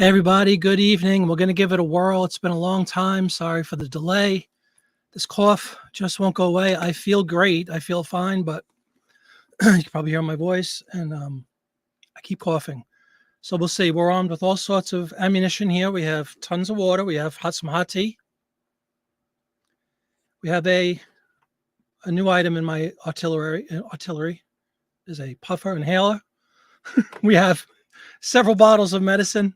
Hey everybody, good evening. We're going to give it a whirl. It's been a long time. Sorry for the delay. This cough just won't go away. I feel great. I feel fine, but you can probably hear my voice, and I keep coughing. So we'll see. We're armed with all sorts of ammunition here. We have tons of water. We have some hot tea. We have a new item in my artillery. Artillery is a puffer inhaler. We have several bottles of medicine.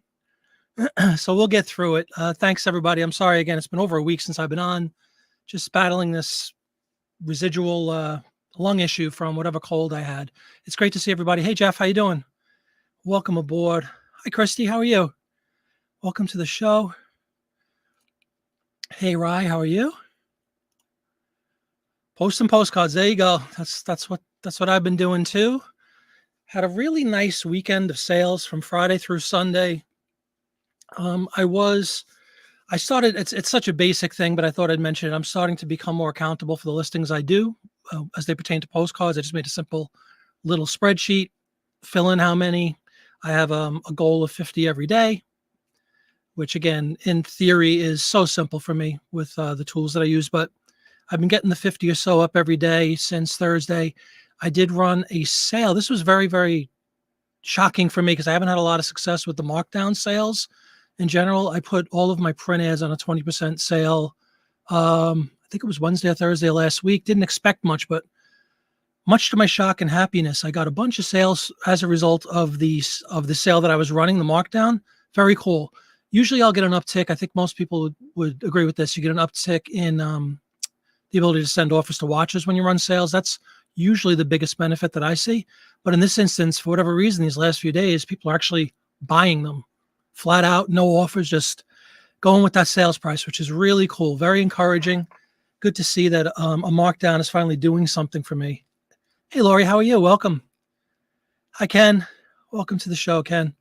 So we'll get through it. Thanks, everybody. I'm sorry again. It's been over a week since I've been on, just battling this residual lung issue from whatever cold I had. It's great to see everybody. Hey, Jeff, how you doing? Welcome aboard. Hi, Christy. How are you? Welcome to the show. Hey, Rye, how are you? Post some postcards. There you go. That's what I've been doing too. Had a really nice weekend of sales from Friday through Sunday. I started, it's such a basic thing, but I thought I'd mention it. I'm starting to become more accountable for the listings I do as they pertain to postcards. I just made a simple little spreadsheet, fill in how many. I have a goal of 50 every day, which again, in theory is so simple for me with the tools that I use, but I've been getting the 50 or so up every day since Thursday. I did run a sale. This was very, very shocking for me because I haven't had a lot of success with the markdown sales. In general, I put all of my print ads on a 20% sale. I think it was Wednesday or Thursday last week. Didn't expect much, but much to my shock and happiness, I got a bunch of sales as a result of the sale that I was running, the markdown. Very cool. Usually I'll get an uptick. I think most people would agree with this. You get an uptick in the ability to send offers to watchers when you run sales. That's usually the biggest benefit that I see. But in this instance, for whatever reason, these last few days, people are actually buying them. Flat out, no offers, just going with that sales price, which is really cool. Very encouraging. Good to see that a markdown is finally doing something for me. Hey, Lori, how are you? Welcome. Hi, Ken. Welcome to the show, Ken.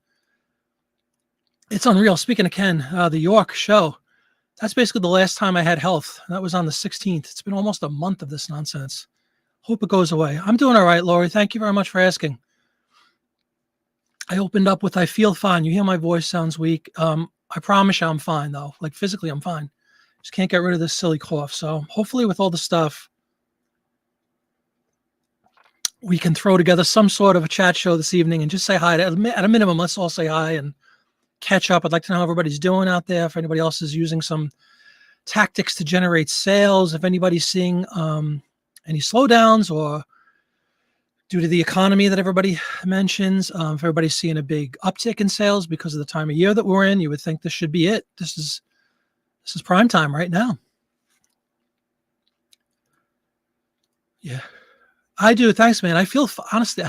It's unreal. Speaking of Ken, the York show, that's basically the last time I had health. That was on the 16th. It's been almost a month of this nonsense. Hope it goes away. I'm doing all right, Lori. Thank you very much for asking. I opened up with, I feel fine. You hear my voice sounds weak. I promise you I'm fine, though. Like physically, I'm fine. Just can't get rid of this silly cough. So hopefully with all the stuff, we can throw together some sort of a chat show this evening and just say hi. At a minimum, let's all say hi and catch up. I'd like to know how everybody's doing out there. If anybody else is using some tactics to generate sales, if anybody's seeing any slowdowns or due to the economy that everybody mentions, if everybody's seeing a big uptick in sales because of the time of year that we're in, you would think this should be it. This is prime time right now. Yeah, I do. Thanks, man. I feel, honestly,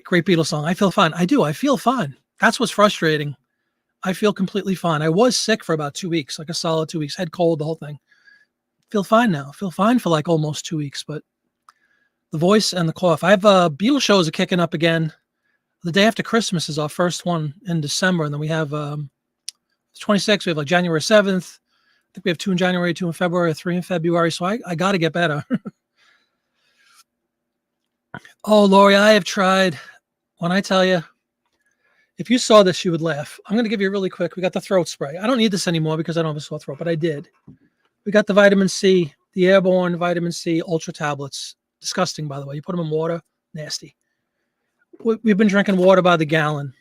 great Beatles song. I feel fine. I do. I feel fine. That's what's frustrating. I feel completely fine. I was sick for about 2 weeks, like a solid 2 weeks, head cold, the whole thing. Feel fine now. Feel fine for like almost 2 weeks, but the voice and the cough. I have Beatles shows are kicking up again. The day after Christmas is our first one in December, and then we have 26th. We have like January 7th. I think we have 2 in January, 2 in February, 3 in February. So I got to get better. Oh, Lori, I have tried. When I tell you, if you saw this, you would laugh. I'm going to give you really quick. We got the throat spray. I don't need this anymore because I don't have a sore throat, but I did. We got the vitamin C, the airborne vitamin C ultra tablets. Disgusting, by the way. You put them in water, nasty. We've been drinking water by the gallon.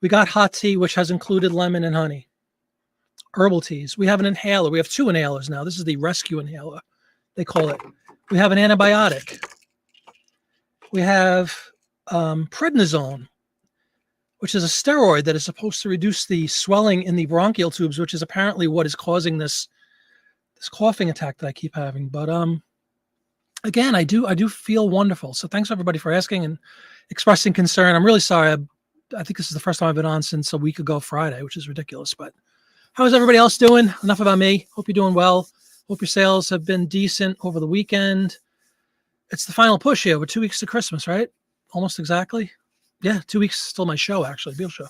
We got hot tea, which has included lemon and honey. Herbal teas. We have an inhaler. We have 2 inhalers now. This is the rescue inhaler, they call it. We have an antibiotic. We have prednisone, which is a steroid that is supposed to reduce the swelling in the bronchial tubes, which is apparently what is causing this coughing attack that I keep having. But again, I do feel wonderful. So thanks everybody for asking and expressing concern. I'm really sorry. I think this is the first time I've been on since a week ago Friday, which is ridiculous. But how is everybody else doing? Enough about me. Hope you're doing well. Hope your sales have been decent over the weekend. It's the final push here. We're 2 weeks to Christmas, right? Almost exactly. Yeah, 2 weeks till my show, actually, Beal Show.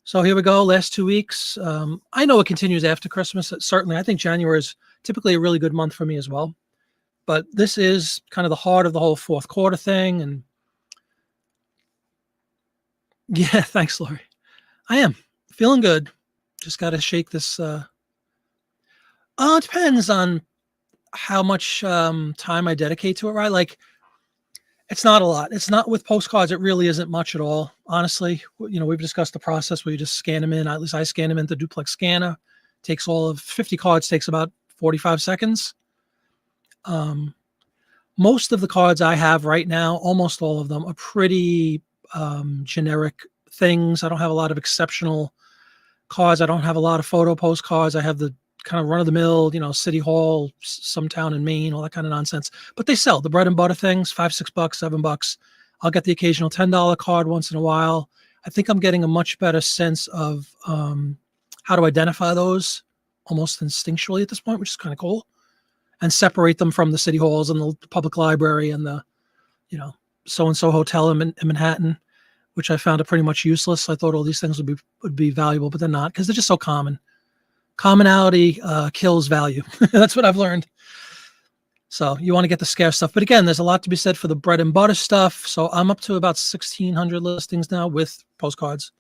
So here we go. Last 2 weeks. I know it continues after Christmas. Certainly, I think January is typically a really good month for me as well. But this is kind of the heart of the whole fourth quarter thing. And yeah, thanks, Lori. I am feeling good. Just got to shake this. It depends on how much time I dedicate to it, right? Like, it's not a lot. It's not with postcards. It really isn't much at all, honestly. We've discussed the process where you just scan them in. At least I scan them into the duplex scanner. Takes all of 50 cards, takes about 45 seconds. Most of the cards I have right now, almost all of them, are pretty generic things. I don't have a lot of exceptional cards. I don't have a lot of photo postcards. I have the kind of run-of-the-mill, City Hall, some town in Maine, all that kind of nonsense. But they sell the bread and butter things, $5, $6, $7. I'll get the occasional $10 card once in a while. I think I'm getting a much better sense of how to identify those almost instinctually at this point, which is kind of cool, and separate them from the city halls and the public library and the, so-and-so hotel in Manhattan, which I found it pretty much useless. I thought all these things would be valuable, but they're not, because they're just so common. Commonality kills value. That's what I've learned. So you want to get the scarce stuff. But again, there's a lot to be said for the bread and butter stuff. So I'm up to about 1,600 listings now with postcards,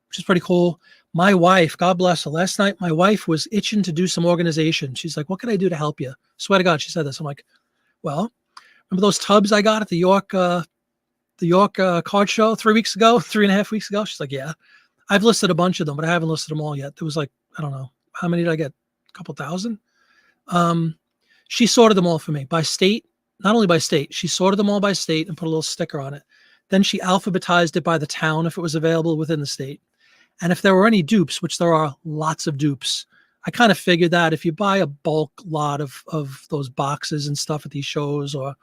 which is pretty cool. My wife, God bless her, last night, my wife was itching to do some organization. She's like, what can I do to help you? Swear to God, she said this. I'm like, well, remember those tubs I got at the York card show 3.5 weeks ago? She's like, yeah. I've listed a bunch of them, but I haven't listed them all yet. There was like, I don't know. How many did I get? A couple thousand? She sorted them all for me by state, not only by state. She sorted them all by state and put a little sticker on it. Then she alphabetized it by the town if it was available within the state. And if there were any dupes, which there are lots of dupes, I kind of figured that if you buy a bulk lot of those boxes and stuff at these shows or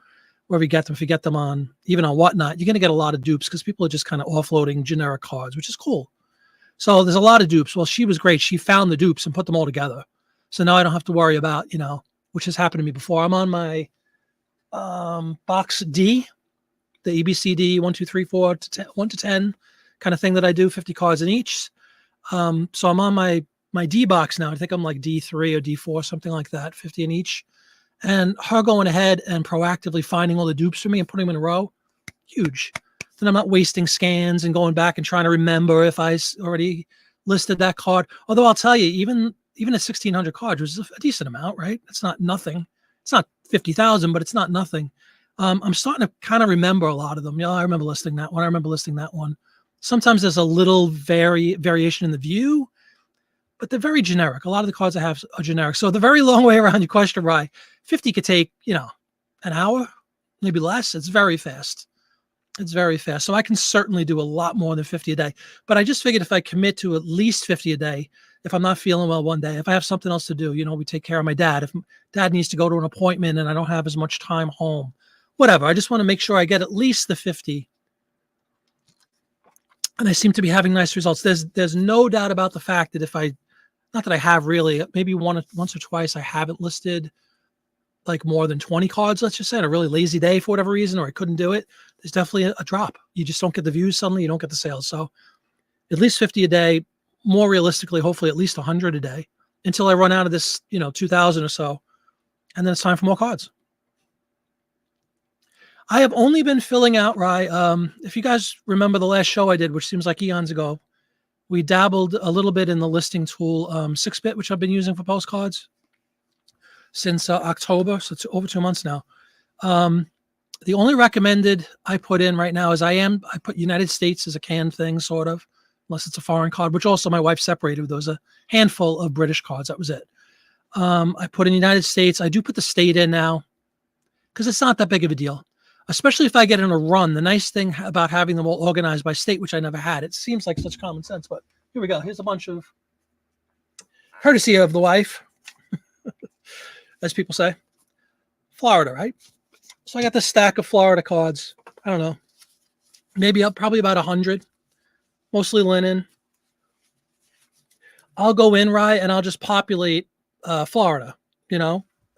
wherever you get them, if you get them on, even on Whatnot, you're going to get a lot of dupes because people are just kind of offloading generic cards, which is cool. So there's a lot of dupes. Well, she was great. She found the dupes and put them all together. So now I don't have to worry about, which has happened to me before. I'm on my box D, the ABCD 1, 2, 3, 4 to 10, 1 to 10 kind of thing that I do, 50 cards in each. So I'm on my D box now. I think I'm like D3 or D4, something like that, 50 in each. And her going ahead and proactively finding all the dupes for me and putting them in a row, huge. Then I'm not wasting scans and going back and trying to remember if I already listed that card. Although I'll tell you, even at 1,600 cards was a decent amount, right? It's not nothing. It's not 50,000, but it's not nothing. I'm starting to kind of remember a lot of them. I remember listing that one. I remember listing that one. Sometimes there's a little variation in the view, but they're very generic. A lot of the cards I have are generic. So the very long way around your question, Rye, 50 could take, an hour, maybe less. It's very fast. It's very fast. So I can certainly do a lot more than 50 a day. But I just figured if I commit to at least 50 a day, if I'm not feeling well one day, if I have something else to do, we take care of my dad. If dad needs to go to an appointment and I don't have as much time home, whatever. I just want to make sure I get at least the 50. And I seem to be having nice results. There's no doubt about the fact that not that I have really, maybe once or twice I haven't listed like more than 20 cards, let's just say, on a really lazy day for whatever reason, or I couldn't do it. There's definitely a drop. You just don't get the views suddenly. You don't get the sales. So at least 50 a day, more realistically, hopefully at least 100 a day until I run out of this, 2,000 or so. And then it's time for more cards. I have only been filling out, Rye. If you guys remember the last show I did, which seems like eons ago, we dabbled a little bit in the listing tool, 6-bit, which I've been using for postcards since October. So it's over 2 months now. The only recommended I put in right now is I put United States as a canned thing, sort of, unless it's a foreign card, which also my wife separated. There was a handful of British cards. That was it. I put in United States. I do put the state in now because it's not that big of a deal, especially if I get in a run. The nice thing about having them all organized by state, which I never had, it seems like such common sense, but here we go. Here's a bunch of courtesy of the wife, as people say. Florida, right? So I got this stack of Florida cards. I don't know. Maybe probably about 100, mostly linen. I'll go in, Rye, and I'll just populate Florida,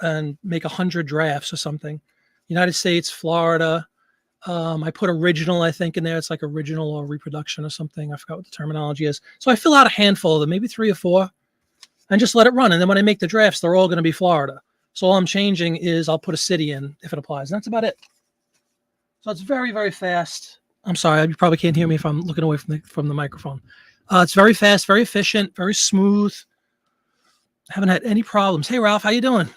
and make 100 drafts or something. United States, Florida. I put original, I think, in there. It's like original or reproduction or something. I forgot what the terminology is. So I fill out a handful of them, maybe 3 or 4, and just let it run. And then when I make the drafts, they're all going to be Florida. So all I'm changing is I'll put a city in if it applies. And that's about it. So it's very, very fast. I'm sorry, you probably can't hear me if I'm looking away from the microphone. It's very fast, very efficient, very smooth. Haven't had any problems. Hey, Ralph, how you doing?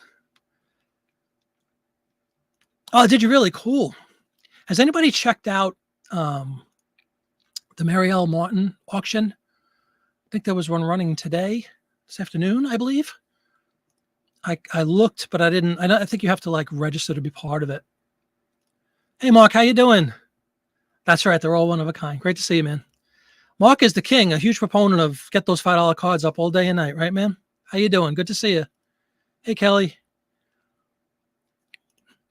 Oh, did you really? Cool. Has anybody checked out um, the Marielle Martin auction? I think there was one running today, this afternoon, I believe. I looked, but I didn't. I think you have to like register to be part of it. Hey, Mark, how you doing? That's right. They're all one of a kind. Great to see you, man. Mark is the king, a huge proponent of get those $5 cards up all day and night, right, man? How you doing? Good to see you. Hey, Kelly.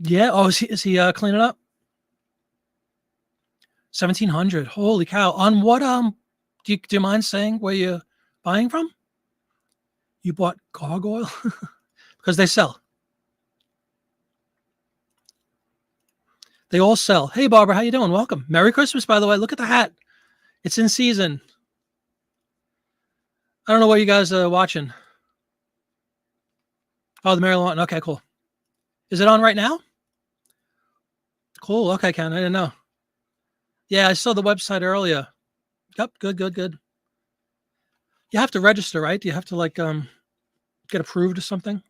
Yeah. Oh, is he cleaning up? 1,700. Holy cow. On what do you mind saying where you're buying from? You bought gargoyle? Because they sell. They all sell. Hey, Barbara, how you doing? Welcome. Merry Christmas, by the way. Look at the hat. It's in season. I don't know what you guys are watching. Oh, the Maryland. Okay, cool. Is it on right now? Cool. Okay, Ken. I didn't know. Yeah, I saw the website earlier. Yep. Good, good, good. You have to register, right? Do you have to like get approved or something?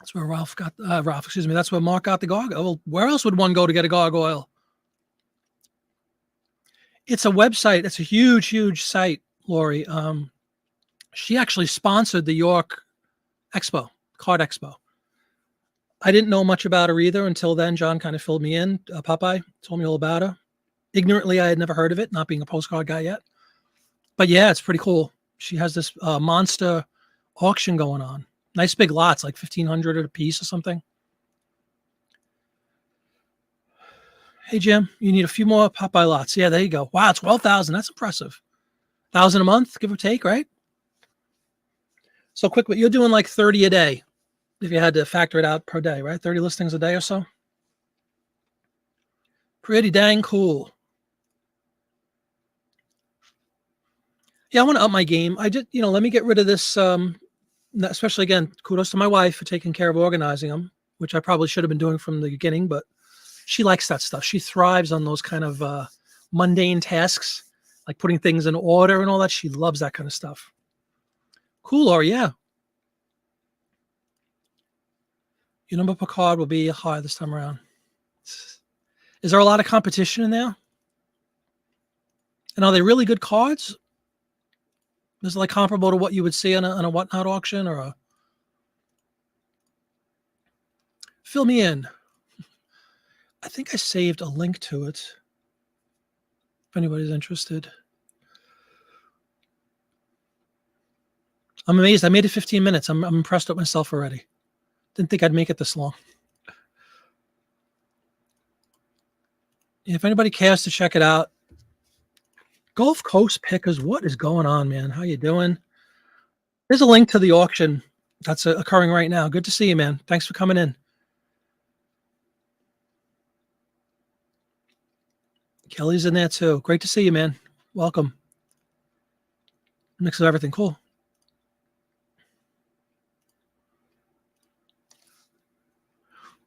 That's where Ralph got Ralph, excuse me. That's where Mark got the gargoyle. Well, where else would one go to get a gargoyle? It's a website. It's a huge, huge site, Lori. She actually sponsored the York Expo, Card Expo. I didn't know much about her either until then. John kind of filled me in. Popeye told me all about her. Ignorantly, I had never heard of it, not being a postcard guy yet. But yeah, it's pretty cool. She has this monster auction going on. Nice big lots, like 1,500 at a piece or something. Hey, Jim, you need a few more Popeye lots. Yeah, there you go. Wow, 12,000. That's impressive. 1,000 a month, give or take, right? So quick, but you're doing like 30 a day if you had to factor it out per day, right? 30 listings a day or so. Pretty dang cool. Yeah, I want to up my game. I just, let me get rid of this. Especially again, kudos to my wife for taking care of organizing them, which I probably should have been doing from the beginning, but she likes that stuff. She thrives on those kind of mundane tasks, like putting things in order and all that. She loves that kind of stuff. Cool, or yeah. Your number per card will be high this time around. Is there a lot of competition in there? And are they really good cards? Is it like comparable to what you would see on a whatnot auction or a? Fill me in. I think I saved a link to it. If anybody's interested. I'm amazed. I made it 15 minutes. I'm impressed with myself already. Didn't think I'd make it this long. If anybody cares to check it out, Gulf Coast Pickers, what is going on, man? How you doing? There's a link to the auction that's occurring right now. Good to see you, man. Thanks for coming in. Kelly's in there too. Great to see you, man. Welcome. Mix of everything. Cool.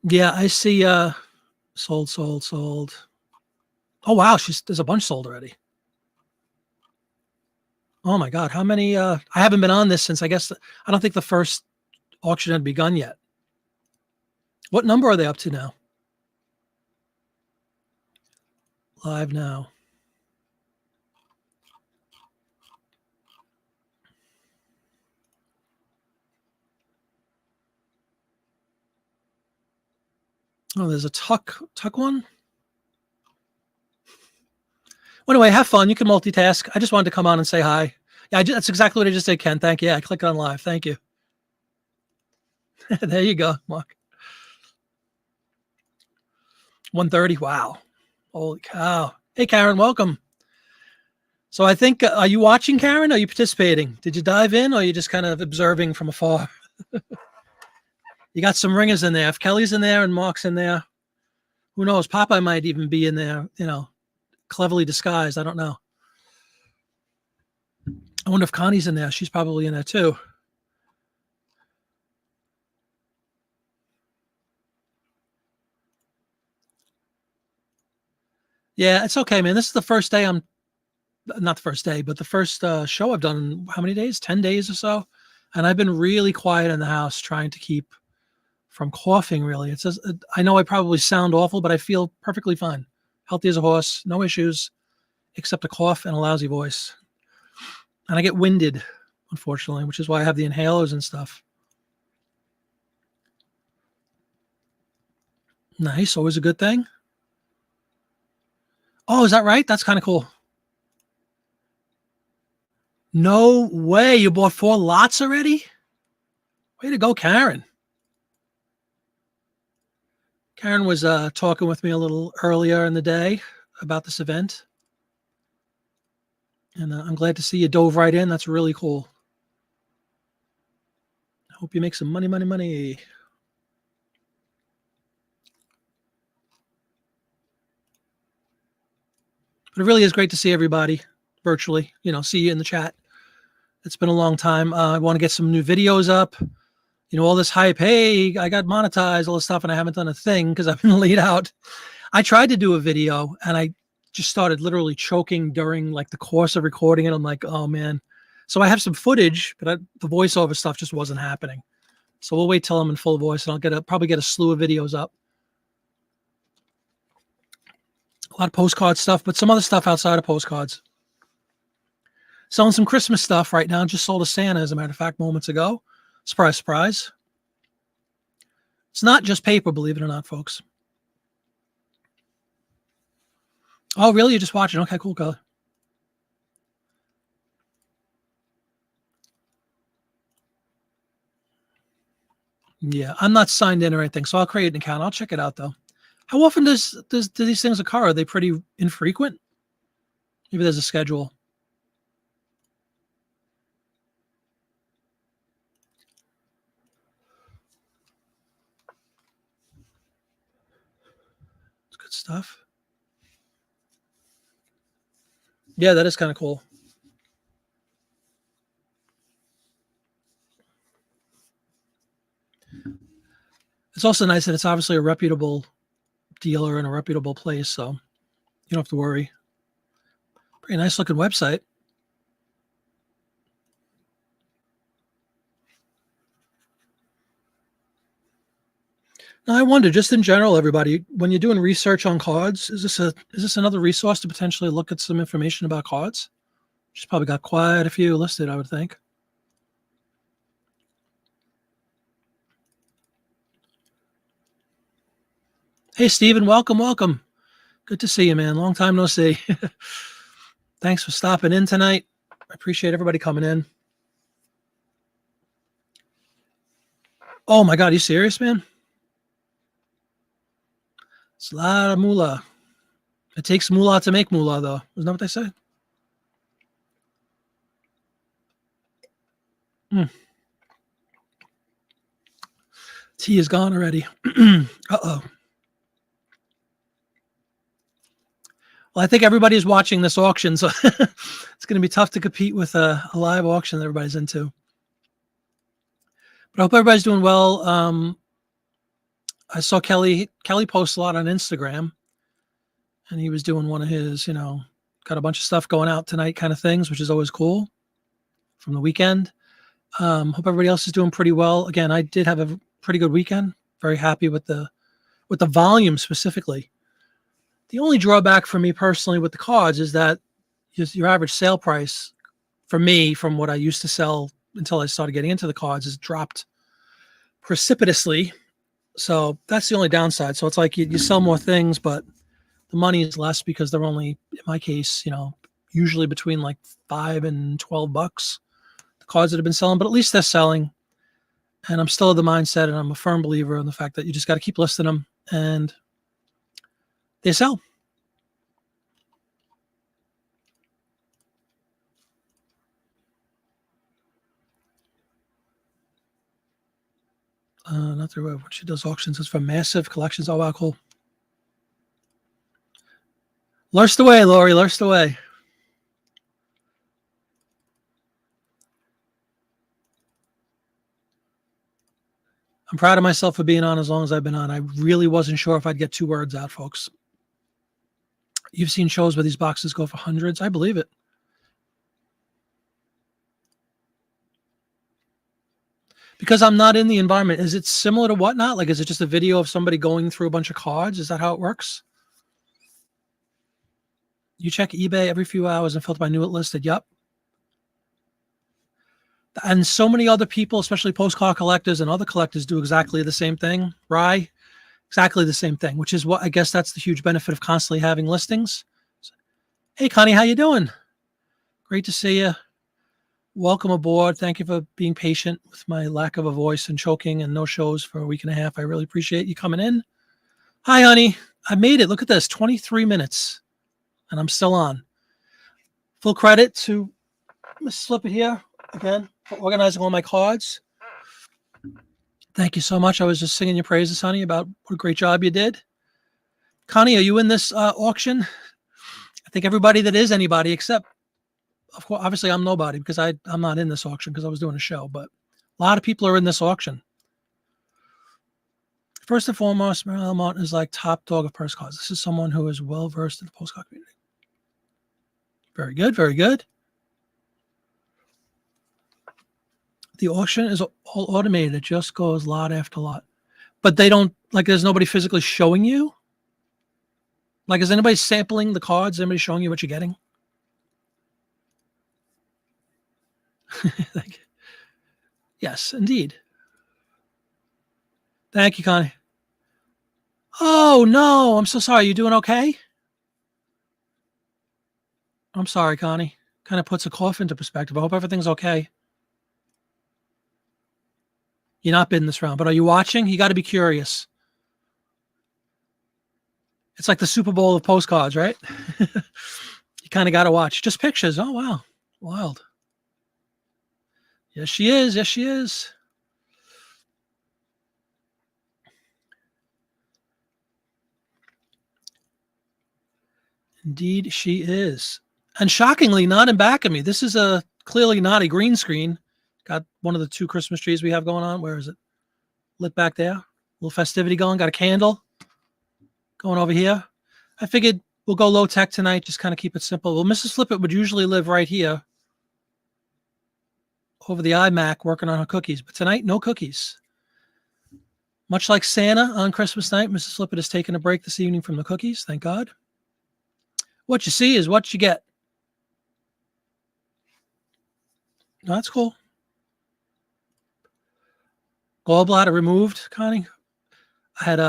Yeah, I see sold. Oh wow, there's a bunch sold already. Oh my God, how many I haven't been on this since I don't think the first auction had begun yet. What number are they up to now? Live now. Oh, there's a tuck one. Well, anyway, have fun. You can multitask. I just wanted to come on and say hi. Yeah, that's exactly what I just did, Ken. Thank you. Yeah, I clicked on live. Thank you. There you go, Mark. 1:30. Wow. Holy cow. Hey, Karen, welcome. So I think, are you watching, Karen? Are you participating? Did you dive in or are you just kind of observing from afar? You got some ringers in there. If Kelly's in there and Mark's in there, who knows? Popeye might even be in there, cleverly disguised. I don't know. I wonder if Connie's in there. She's probably in there too. Yeah, it's okay, man. This is the first day I'm not the first day, but the first show I've done in how many days? 10 days or so. And I've been really quiet in the house trying to keep from coughing really. It's just, I know I probably sound awful, but I feel perfectly fine. Healthy as a horse, no issues except a cough and a lousy voice. And I get winded, unfortunately, which is why I have the inhalers and stuff. Nice, always a good thing. Oh, is that right? That's kind of cool. No way. You bought 4 lots already? Way to go, Karen. Karen was talking with me a little earlier in the day about this event. And I'm glad to see you dove right in. That's really cool. I hope you make some money, money, money. But it really is great to see everybody virtually, see you in the chat. It's been a long time. I want to get some new videos up. All this hype. Hey, I got monetized, all this stuff, and I haven't done a thing because I've been laid out. I tried to do a video and I just started literally choking during like the course of recording it. I'm like, oh man. So I have some footage, but the voiceover stuff just wasn't happening. So we'll wait till I'm in full voice and I'll probably get a slew of videos up. A lot of postcard stuff, but some other stuff outside of postcards. Selling some Christmas stuff right now. Just sold a Santa, as a matter of fact, moments ago. Surprise, surprise. It's not just paper, believe it or not, folks. Oh, really? You're just watching? Okay, cool, color. Yeah, I'm not signed in or anything, so I'll create an account. I'll check it out, though. How often do these things occur? Are they pretty infrequent? Maybe there's a schedule. It's good stuff. Yeah, that is kind of cool. It's also nice that it's obviously a reputable dealer and a reputable place, so you don't have to worry. Pretty nice looking website. Now, I wonder, just in general, everybody, when you're doing research on cards, is this another resource to potentially look at some information about cards? She's probably got quite a few listed, I would think. Hey, Steven, welcome, welcome. Good to see you, man. Long time no see. Thanks for stopping in tonight. I appreciate everybody coming in. Oh my God, are you serious, man? It's a lot of moolah. It takes moolah to make moolah, though. Isn't that what they say? Tea is gone already. Uh-oh. Well, I think everybody's watching this auction, so it's going to be tough to compete with a live auction that everybody's into. But I hope everybody's doing well. I saw Kelly post a lot on Instagram, and he was doing one of his, got a bunch of stuff going out tonight kind of things, which is always cool from the weekend. Hope everybody else is doing pretty well. Again, I did have a pretty good weekend. Very happy with the volume specifically. The only drawback for me personally with the cards is that your average sale price for me, from what I used to sell until I started getting into the cards, has dropped precipitously. So that's the only downside. So it's like you sell more things, but the money is less because they're only, in my case, usually between like $5 and $12, the cards that have been selling, but at least they're selling. And I'm still of the mindset, and I'm a firm believer in the fact that you just got to keep listing them and they sell. Not through what she does auctions. It's for massive collections. Oh, wow, cool. Lurched away, Lori. Lurched away. I'm proud of myself for being on as long as I've been on. I really wasn't sure if I'd get 2 words out, folks. You've seen shows where these boxes go for hundreds. I believe it. Because I'm not in the environment, is it similar to Whatnot? Like, is it just a video of somebody going through a bunch of cards? Is that how it works? You check eBay every few hours and filter by new it listed. Yep. And so many other people, especially postcard collectors and other collectors, do exactly the same thing. Rye, exactly the same thing, which is what I guess that's the huge benefit of constantly having listings. Hey, Connie, how you doing? Great to see you. Welcome aboard. Thank you for being patient with my lack of a voice and choking and no shows for a week and a half. I really appreciate you coming in. Hi, honey. I made it. Look at this, 23 minutes, and I'm still on. Full credit to Miss Slip It here, again, for organizing all my cards. Thank you so much. I was just singing your praises, honey, about what a great job you did. Connie, are you in this auction? I think everybody that is anybody, except, of course, obviously I'm nobody because I'm not in this auction because I was doing a show, but a lot of people are in this auction. First and foremost, Marilyn Martin is like top dog of purse cards. This is someone who is well-versed in the postcard community. Very good, very good. The auction is all automated. It just goes lot after lot. But they don't, like, there's nobody physically showing you? Like, is anybody sampling the cards? Anybody showing you what you're getting? Thank you. Yes, indeed. Thank you, Connie. Oh, no, I'm so sorry. You doing okay? I'm sorry, Connie. Kind of puts a cough into perspective. I hope everything's okay. You're not bidding this round, but are you watching? You got to be curious. It's like the Super Bowl of postcards, right? You kind of got to watch. Just pictures. Oh, wow. Wild. Yes, she is. Yes, she is. Indeed, she is. And shockingly, not in back of me. This is clearly not a green screen. Got one of the 2 Christmas trees we have going on. Where is it? Lit back there. Little festivity going. Got a candle going over here. I figured we'll go low tech tonight. Just kind of keep it simple. Well, Mrs. Flippett would usually live right here over the iMac working on her cookies. But tonight, no cookies. Much like Santa on Christmas night, Mrs. Flippett has taken a break this evening from the cookies. Thank God. What you see is what you get. No, that's cool. Gallbladder removed, Connie. I had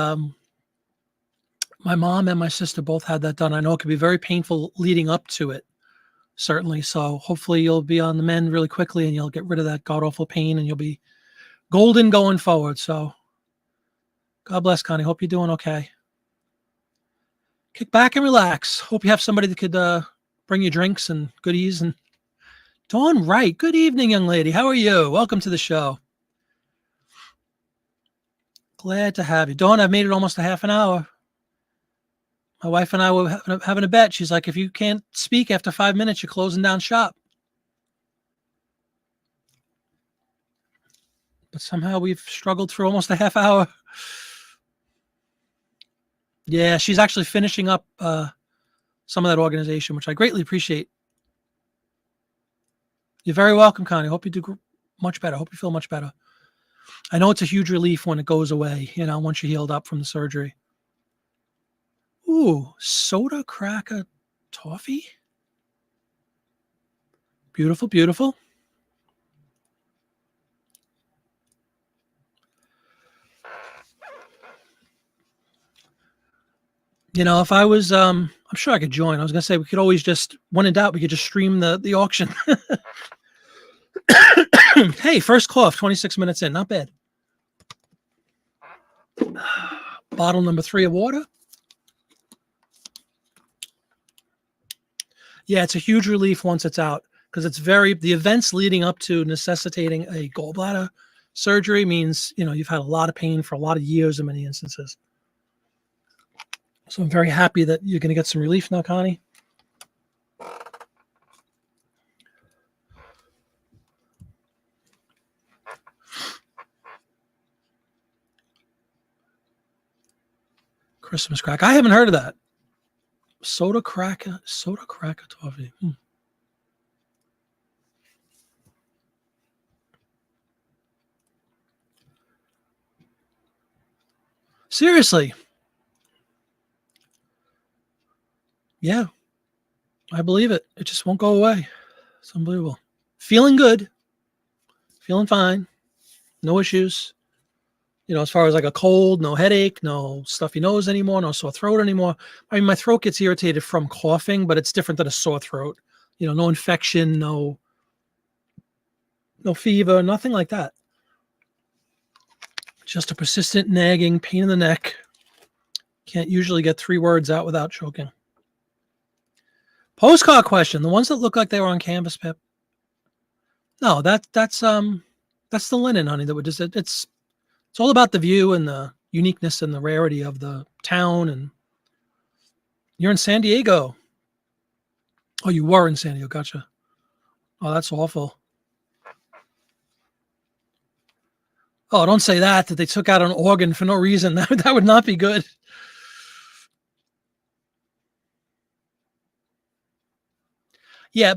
my mom and my sister both had that done. I know it could be very painful leading up to it, certainly. So hopefully you'll be on the mend really quickly and you'll get rid of that god-awful pain and you'll be golden going forward. So God bless, Connie. Hope you're doing okay. Kick back and relax. Hope you have somebody that could bring you drinks and goodies. And Dawn Wright, good evening, young lady. How are you? Welcome to the show. Glad to have you. Dawn, I've made it almost a half an hour. My wife and I were having a bet. She's like, if you can't speak after 5 minutes, you're closing down shop. But somehow we've struggled for almost a half hour. Yeah, she's actually finishing up some of that organization, which I greatly appreciate. You're very welcome, Connie. Hope you do much better. Hope you feel much better. I know it's a huge relief when it goes away, once you're healed up from the surgery. Ooh, soda cracker toffee. Beautiful, beautiful. If I was, I'm sure I could join. I was going to say, we could always just, when in doubt, we could just stream the auction. Hey, first cough, 26 minutes in. Not bad. Bottle number 3 of water. Yeah, it's a huge relief once it's out because the events leading up to necessitating a gallbladder surgery means, you've had a lot of pain for a lot of years in many instances. So I'm very happy that you're going to get some relief now, Connie. Christmas crack. I haven't heard of that. Soda cracker toffee. Seriously. Yeah, I believe it. It just won't go away. It's unbelievable. Feeling good, feeling fine, no issues. As far as like a cold, no headache, no stuffy nose anymore, no sore throat anymore. I mean, my throat gets irritated from coughing, but it's different than a sore throat. No infection, no fever, nothing like that. Just a persistent nagging pain in the neck. Can't usually get 3 words out without choking. Postcard question: the ones that look like they were on canvas, Pip. No, that's the linen, honey. That would just it's all about the view and the uniqueness and the rarity of the town. And you're in San Diego. Oh, you were in San Diego. Gotcha. Oh, that's awful. Oh, don't say that they took out an organ for no reason. That would not be good. Yeah,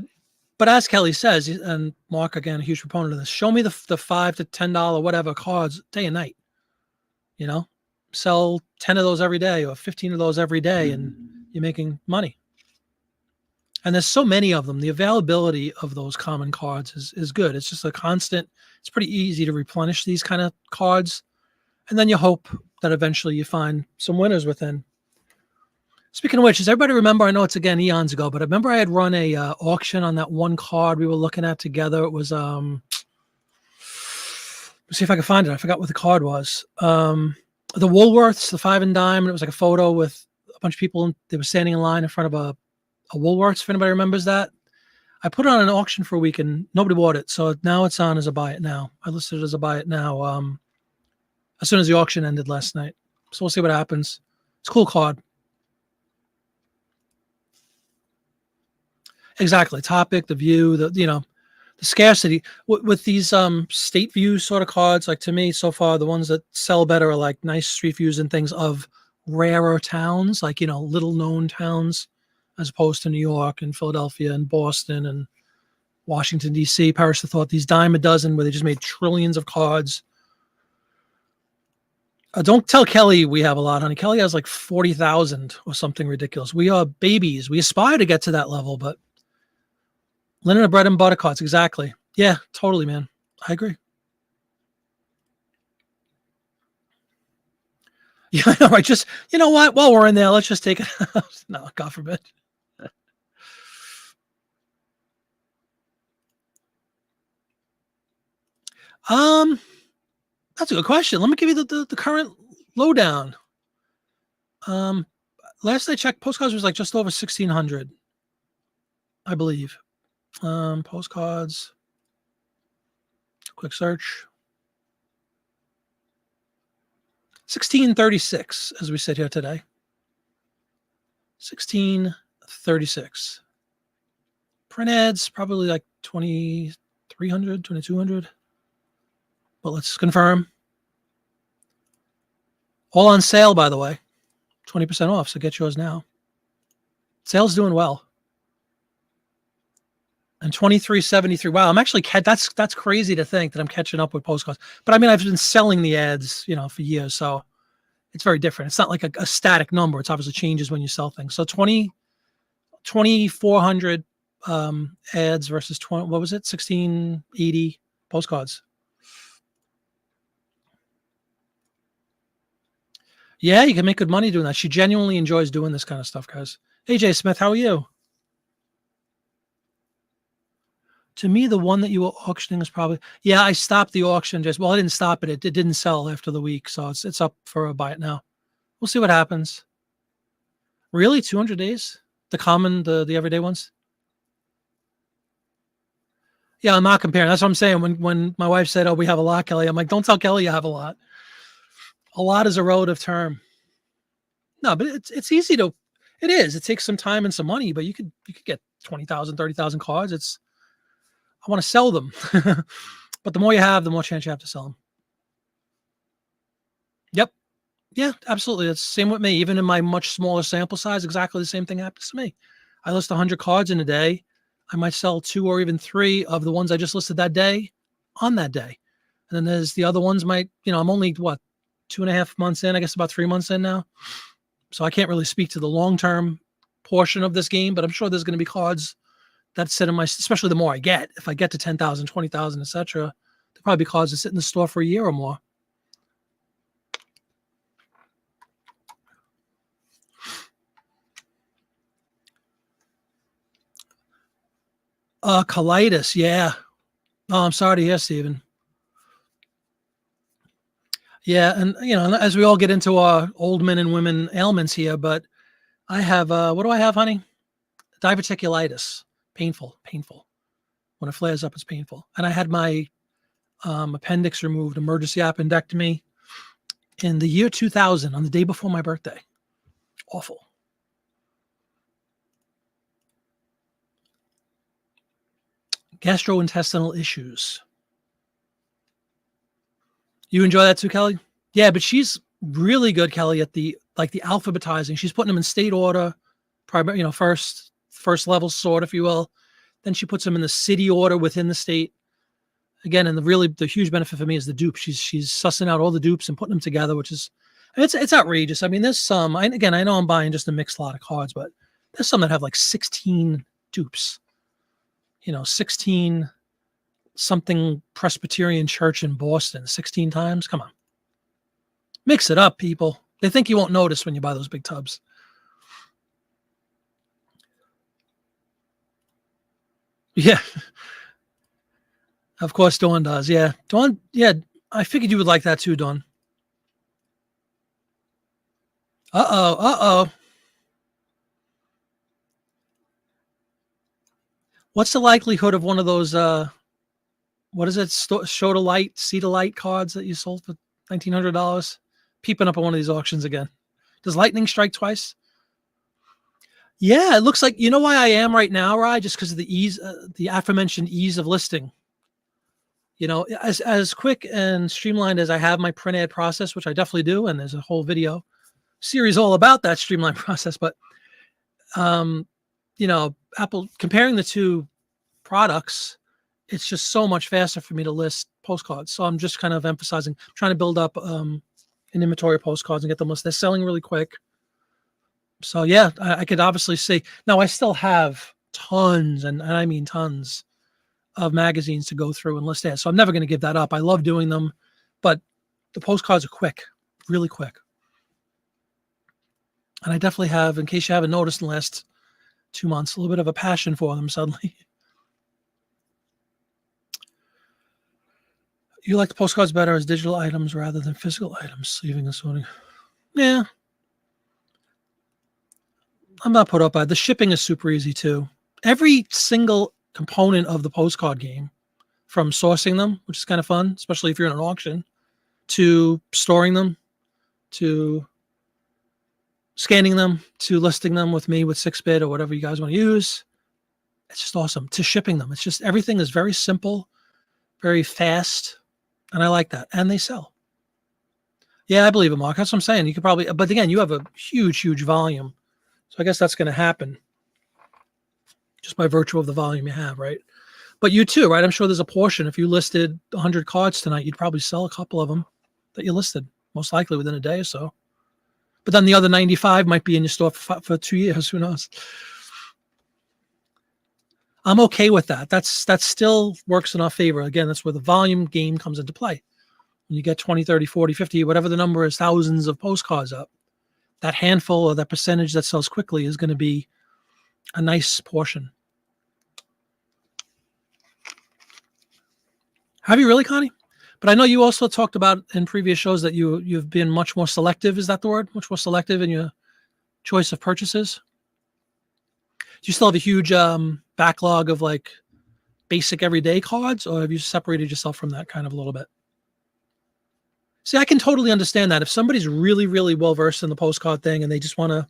but as Kelly says, and Mark, again, a huge proponent of this, show me the $5 to $10 whatever cards day and night. Sell 10 of those every day or 15 of those every day, and you're making money. And there's so many of them. The availability of those common cards is good. It's just a constant. It's pretty easy to replenish these kind of cards. And then you hope that eventually you find some winners within. Speaking of which, does everybody remember? I know it's again eons ago, but I remember I had run a auction on that one card we were looking at together. It was let's see if I can find it. I forgot what the card was. The Woolworths, the 5 and dime, and it was like a photo with a bunch of people. They were standing in line in front of a Woolworths. If anybody remembers that, I put it on an auction for a week and nobody bought it. So now it's on as a buy it now. I listed it as a buy it now. As soon as the auction ended last night. So we'll see what happens. It's a cool card. Exactly. Topic, the view, the scarcity with these state view sort of cards. Like, to me, so far, the ones that sell better are like nice street views and things of rarer towns, like, little known towns, as opposed to New York and Philadelphia and Boston and Washington, D.C. Paris, the thought, these dime a dozen where they just made trillions of cards. Don't tell Kelly we have a lot, honey. Kelly has like 40,000 or something ridiculous. We are babies. We aspire to get to that level, but linen and bread and butter cards, exactly. Yeah, totally, man. I agree. Yeah, I know, right? Just, you know what? While we're in there, let's just take it. No, God forbid. That's a good question. Let me give you the current lowdown. Last I checked, postcards was like just over 1,600, I believe. Postcards. Quick search. 1636 as we sit here today. 1636. Print ads probably like 2,300, 2,200. But let's confirm. All on sale, by the way. 20% off, so get yours now. Sale's doing well. And 2373. Wow, I'm actually that's crazy to think that I'm catching up with postcards. But I mean, I've been selling the ads, for years, so it's very different. It's not like a static number. It's obviously changes when you sell things. So 2,400 ads versus 1680 postcards. Yeah, you can make good money doing that. She genuinely enjoys doing this kind of stuff, guys. AJ Smith, how are you? To me, the one that you were auctioning is probably, yeah, I stopped the auction I didn't stop it. It didn't sell after the week. So it's up for a buy it now. We'll see what happens. Really? 200 days? The everyday ones? Yeah, I'm not comparing. That's what I'm saying. When my wife said, "Oh, we have a lot, Kelly," I'm like, "Don't tell Kelly you have a lot." A lot is a relative term. No, but it's easy to. It is. It takes some time and some money, but you could get 20,000, 30,000 cards. I want to sell them, but the more you have, the more chance you have to sell them. Yep. Yeah, absolutely. It's the same with me. Even in my much smaller sample size, exactly the same thing happens to me. I list 100 cards in a day. I might sell 2 or even 3 of the ones I just listed that day on that day. And then there's the other ones might, I'm only what, 2.5 months in, I guess about 3 months in now. So I can't really speak to the long-term portion of this game, but I'm sure there's going to be cards that sit in my, especially the more I get, if I get to 10,000, 20,000, etc., there'll probably be cards that sit in the store for a year or more. Colitis, yeah. Oh, I'm sorry to hear, Stephen. Yeah, and as we all get into our old men and women ailments here, but I have what do I have, honey? Diverticulitis. Painful, painful. When it flares up, it's painful. And I had my appendix removed, emergency appendectomy, in the year 2000, on the day before my birthday. Awful. Gastrointestinal issues. You enjoy that too, Kelly? Yeah, but she's really good, Kelly, at the alphabetizing. She's putting them in state order, first level sort, if you will. Then she puts them in the city order within the state. Again, and the huge benefit for me is the dupe. She's sussing out all the dupes and putting them together, which is it's outrageous. I mean, there's some. I know I'm buying just a mixed lot of cards, but there's some that have like 16 dupes. 16 something Presbyterian church in Boston 16 times. Come on. Mix it up, people. They think you won't notice when you buy those big tubs. Yeah. Of course, Dawn does. Yeah. Dawn, yeah. I figured you would like that too, Dawn. Uh-oh. Uh-oh. What's the likelihood of one of those, what is it? Show to light, see to light cards that you sold for $1,900 peeping up on one of these auctions again? Does lightning strike twice? Yeah, it looks like, you know why I am right now, Rye? Just because of the ease, the aforementioned ease of listing. As quick and streamlined as I have my print ad process, which I definitely do, and there's a whole video series all about that streamlined process. But, Apple, comparing the two products, it's just so much faster for me to list postcards. So I'm just kind of trying to build up an inventory of postcards and get them listed. They're selling really quick. So yeah, I could obviously see. Now I still have tons, and I mean tons, of magazines to go through and list ads. So I'm never going to give that up. I love doing them, but the postcards are quick, really quick. And I definitely have, in case you haven't noticed in the last 2 months, a little bit of a passion for them suddenly. You like the postcards better as digital items rather than physical items, sleeving and sorting. Yeah. I'm not put up by it. The shipping is super easy too. Every single component of the postcard game, from sourcing them, which is kind of fun, especially if you're in an auction, to storing them, to scanning them, to listing them with me with 6-bit or whatever you guys want to use. It's just awesome. To shipping them. It's just everything is very simple, very fast. And I like that. And they sell. Yeah, I believe it, Mark. That's what I'm saying. You could probably, but again, you have a huge, huge volume. So I guess that's going to happen just by virtue of the volume you have, right? But you too, right? I'm sure there's a portion. If you listed 100 cards tonight, you'd probably sell a couple of them that you listed, most likely within a day or so. But then the other 95 might be in your store for 2 years. Who knows? I'm okay with that. That still works in our favor. Again, that's where the volume game comes into play. When you get 20, 30, 40, 50, whatever the number is, thousands of postcards up, that handful or that percentage that sells quickly is going to be a nice portion. Have you really, Connie? But I know you also talked about in previous shows that you've been much more selective. Is that the word? Much more selective in your choice of purchases? Do you still have a huge backlog of like basic everyday cards, or have you separated yourself from that kind of a little bit? See, I can totally understand that. If somebody's really, really well versed in the postcard thing and they just want to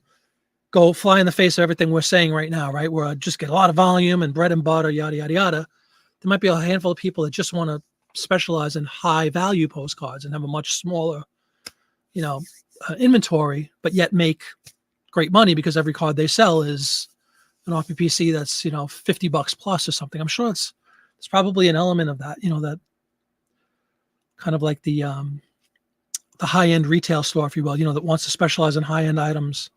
go fly in the face of everything we're saying right now, right? Where I just get a lot of volume and bread and butter, yada, yada, yada. There might be a handful of people that just want to specialize in high value postcards and have a much smaller, inventory, but yet make great money because every card they sell is an RPPC that's, $50 plus or something. I'm sure it's probably an element of that, that kind of like the high-end retail store, if you will, that wants to specialize in high-end items.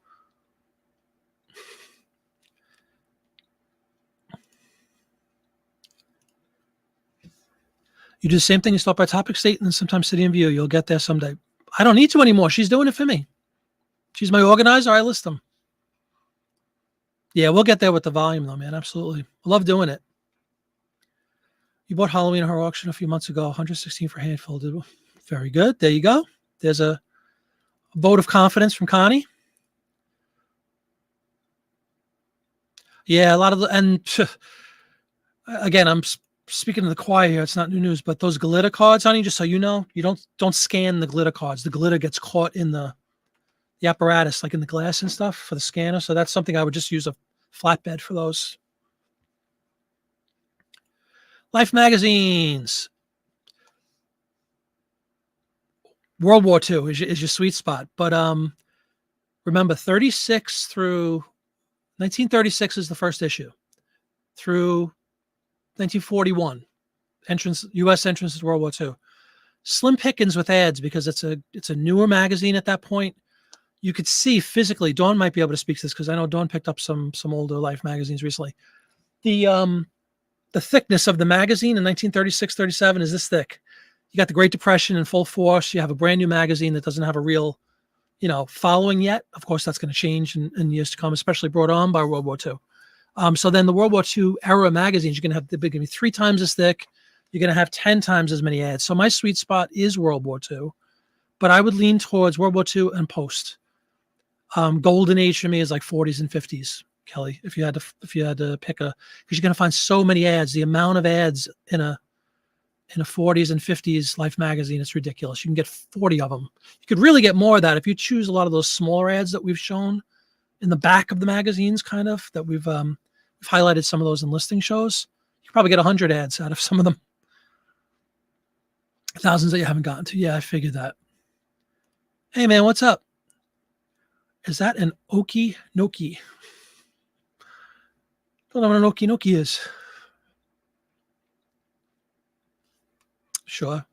You do the same thing. You start by topic state and then sometimes city and view. You'll get there someday. I don't need to anymore. She's doing it for me. She's my organizer. I list them. Yeah, we'll get there with the volume though, man. Absolutely. I love doing it. You bought Halloween Horror Auction a few months ago. 116 for handful. Very good. There you go. There's a vote of confidence from Connie. Yeah, a lot of and again, I'm speaking to the choir here. It's not new news, but those glitter cards, honey, just so you know, you don't scan the glitter cards. The glitter gets caught in the apparatus, like in the glass and stuff for the scanner. So that's something I would just use a flatbed for those. Life magazines. World War II is your sweet spot. But remember, 36 through 1936 is the first issue. Through 1941, U.S. entrance to World War II. Slim pickings with ads because it's a newer magazine at that point. You could see physically, Dawn might be able to speak to this because I know Dawn picked up some older Life magazines recently. The thickness of the magazine in 1936-37 is this thick. You got the Great Depression in full force. You have a brand new magazine that doesn't have a real, following yet. Of course, that's going to change in years to come, especially brought on by World War II. So then the World War II era magazines, you're going to have, they're going to be 3 times as thick. You're going to have 10 times as many ads. So my sweet spot is World War II, but I would lean towards World War II and post. Golden age for me is like 40s and 50s, Kelly. If you had to pick because you're going to find so many ads. The amount of ads in a 40s and 50s Life magazine, it's ridiculous. You can get 40 of them. You could really get more of that if you choose a lot of those smaller ads that we've shown in the back of the magazines, kind of, that we've highlighted some of those in listing shows. You could probably get 100 ads out of some of them. Thousands that you haven't gotten to. Yeah, I figured that. Hey, man, what's up? Is that an Okie Noki? Don't know what an Okie Noki is. Sure.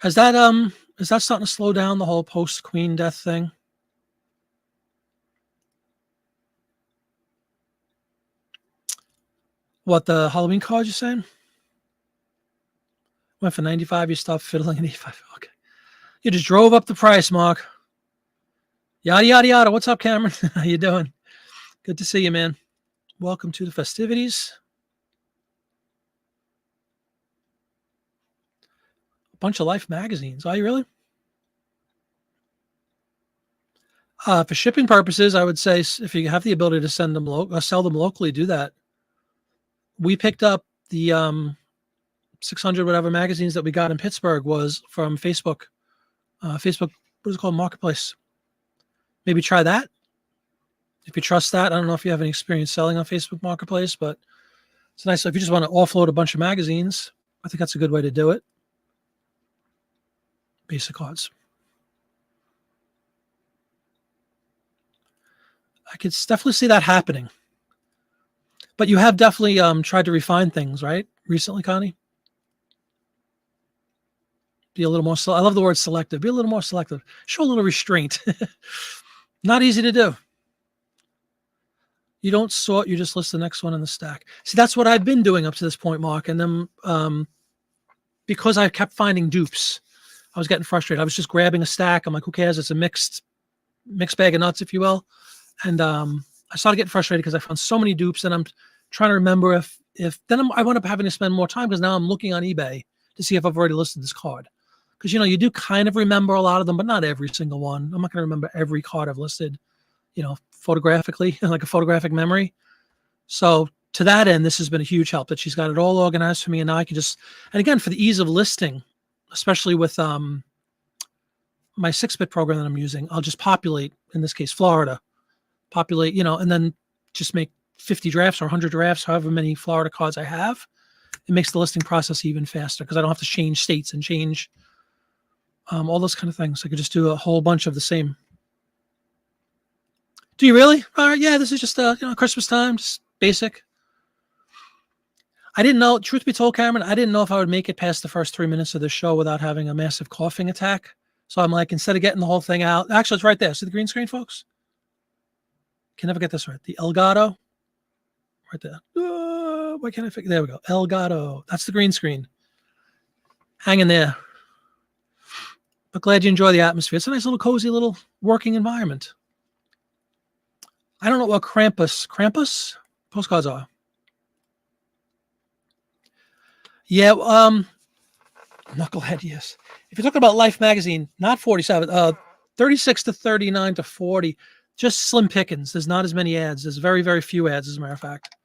Is that starting to slow down the whole post-Queen death thing? What, the Halloween cards you're saying? Went for 95, you stopped fiddling at 85. Okay. You just drove up the price, Mark. Yada, yada, yada. What's up, Cameron? How you doing? Good to see you, man. Welcome to the festivities. A bunch of Life magazines. Are you really? For shipping purposes, I would say if you have the ability to send them sell them locally, do that. We picked up the 600 whatever magazines that we got in Pittsburgh was from Facebook. Facebook, what is it called? Marketplace. Maybe try that. If you trust that. I don't know if you have any experience selling on Facebook Marketplace, but it's nice. If you just want to offload a bunch of magazines, I think that's a good way to do it. Basic cards. I could definitely see that happening. But you have definitely tried to refine things, right? Recently, Connie? Be a little more, I love the word selective. Be a little more selective. Show a little restraint. Not easy to do. You don't sort, you just list the next one in the stack. See, that's what I've been doing up to this point, Mark. And then because I kept finding dupes, I was getting frustrated. I was just grabbing a stack. I'm like, who cares? It's a mixed bag of nuts, if you will. And I started getting frustrated because I found so many dupes, and I'm trying to remember if then I wound up having to spend more time because now I'm looking on eBay to see if I've already listed this card. Because, you do kind of remember a lot of them, but not every single one. I'm not going to remember every card I've listed, photographically, like a photographic memory. So to that end, this has been a huge help that she's got it all organized for me. And now I can just, and again, for the ease of listing, especially with my 6-bit program that I'm using, I'll just populate, in this case, Florida, and then just make 50 drafts or 100 drafts, however many Florida cards I have. It makes the listing process even faster because I don't have to change states and change all those kind of things. I could just do a whole bunch of the same. Do you really? All right, yeah, this is just Christmas time, just basic. I didn't know, truth be told, Cameron, I didn't know if I would make it past the first 3 minutes of the show without having a massive coughing attack. So I'm like, instead of getting the whole thing out, actually, it's right there. See the green screen, folks? Can never get this right. The Elgato, right there. Why can't I figure? There we go. Elgato. That's the green screen. Hanging there. But glad you enjoy the atmosphere. It's a nice little cozy little working environment. I don't know what Krampus postcards are. Yeah, Knucklehead, yes. If you're talking about Life magazine, not 47, 36 to 39 to 40, just slim pickings. There's not as many ads. There's very, very few ads, as a matter of fact.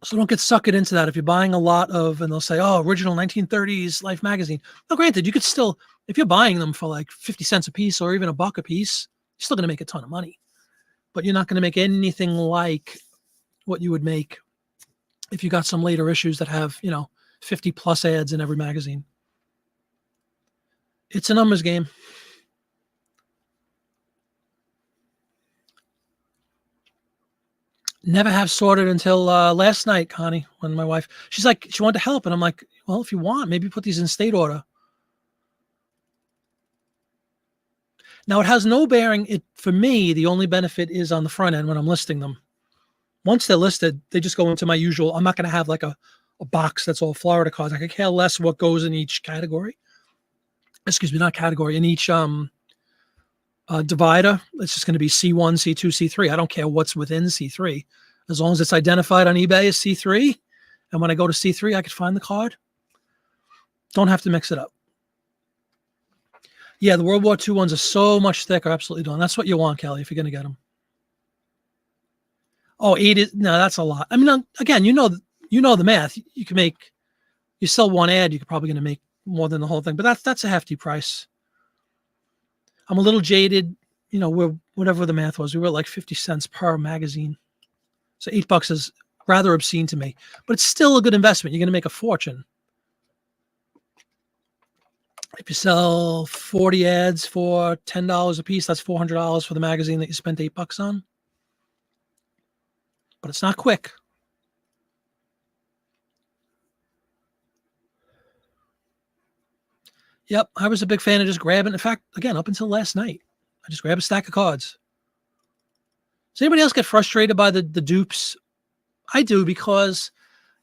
So don't get suckered into that. If you're buying a lot of, and they'll say, oh, original 1930s Life magazine. Now, granted, you could still, if you're buying them for like 50 cents a piece or even $1 a piece, you're still going to make a ton of money. But you're not going to make anything like what you would make if you got some later issues that have, 50 plus ads in every magazine. It's a numbers game. Never have sorted until last night, Connie, when my wife, she's like, she wanted to help. And I'm like, well, if you want, maybe put these in state order. Now, it has no bearing. For me, the only benefit is on the front end when I'm listing them. Once they're listed, they just go into my usual. I'm not going to have like a box that's all Florida cards. I could care less what goes in each category. Excuse me, not category. In each divider, it's just going to be C1, C2, C3. I don't care what's within C3. As long as it's identified on eBay as C3, and when I go to C3, I could find the card. Don't have to mix it up. Yeah, the World War II ones are so much thicker. Absolutely don't. That's what you want, Kelly, if you're going to get them. Oh, 8 is, no, that's a lot. I mean, again, you know the math. You sell one ad, you're probably going to make more than the whole thing, but that's a hefty price. I'm a little jaded, whatever the math was, we were like 50 cents per magazine. So $8 is rather obscene to me, but it's still a good investment. You're going to make a fortune. If you sell 40 ads for $10 a piece, that's $400 for the magazine that you spent $8 on. But it's not quick. Yep, I was a big fan of just grabbing. In fact, again, up until last night, I just grab a stack of cards. Does anybody else get frustrated by the dupes? I do, because,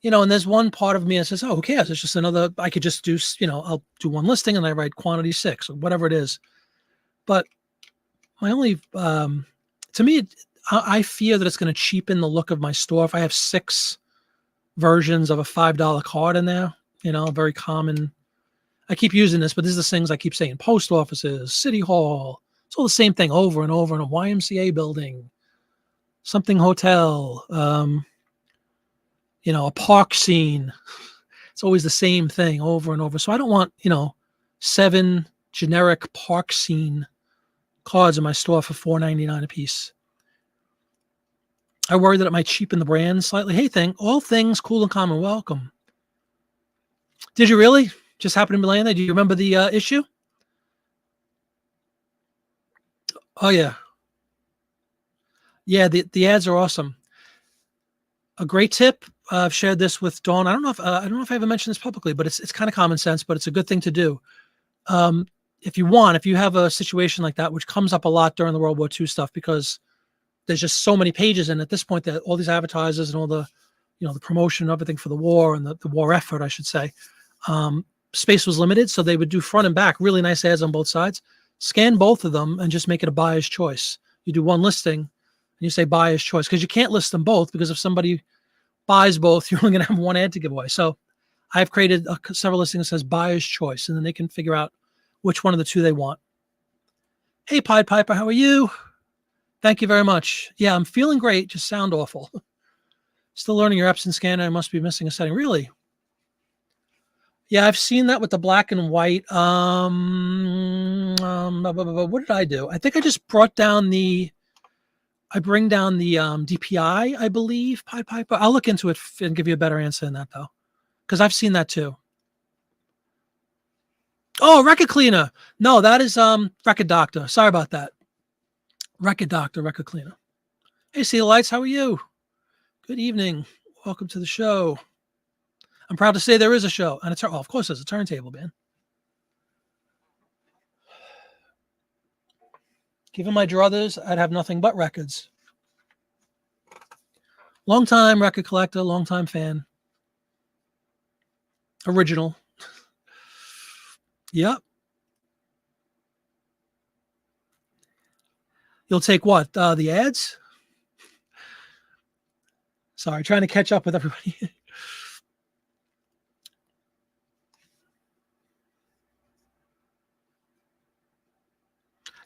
and there's one part of me that says, oh, who cares? It's just another, I could just do, I'll do one listing and I write quantity 6 or whatever it is. But my only, to me, I fear that it's going to cheapen the look of my store. If I have 6 versions of a $5 card in there, very common. I keep using this, but these are the things I keep saying. Post offices, city hall. It's all the same thing over and over in a YMCA building, something hotel, a park scene. It's always the same thing over and over. So I don't want, 7 generic park scene cards in my store for $4.99 a piece. I worry that it might cheapen the brand slightly. Hey, all things cool and common. Welcome. Did you really? Just happened to be laying there. Do you remember the issue? Oh yeah, yeah. The ads are awesome. A great tip. I've shared this with Dawn. I don't know if I ever mentioned this publicly, but it's kind of common sense, but it's a good thing to do. If you have a situation like that, which comes up a lot during the World War II stuff, because there's just so many pages, and at this point, that all these advertisers and all the, the promotion and everything for the war and the war effort, I should say. Space was limited, so they would do front and back, really nice ads on both sides. Scan both of them and just make it a buyer's choice. You do one listing and you say buyer's choice, because you can't list them both, because if somebody buys both, you're only going to have one ad to give away. So I've created several listings that says buyer's choice, and then they can figure out which one of the two they want. Hey, Pied Piper, how are you? Thank you very much. Yeah, I'm feeling great. Just sound awful. Still learning your Epson scanner. I must be missing a setting. Really? Yeah, I've seen that with the black and white. What did I do? I think I just bring down the DPI, I believe, Pied Piper. I'll look into it and give you a better answer than that, though, because I've seen that too. Oh, record cleaner. No, that is record doctor. Sorry about that. Record doctor, record cleaner. Hey, see the lights. How are you? Good evening. Welcome to the show. I'm proud to say there is a show, and oh, of course, there's a turntable, man. Given my druthers, I'd have nothing but records. Long time record collector, long time fan. Original. Yep. You'll take what? The ads? Sorry, trying to catch up with everybody.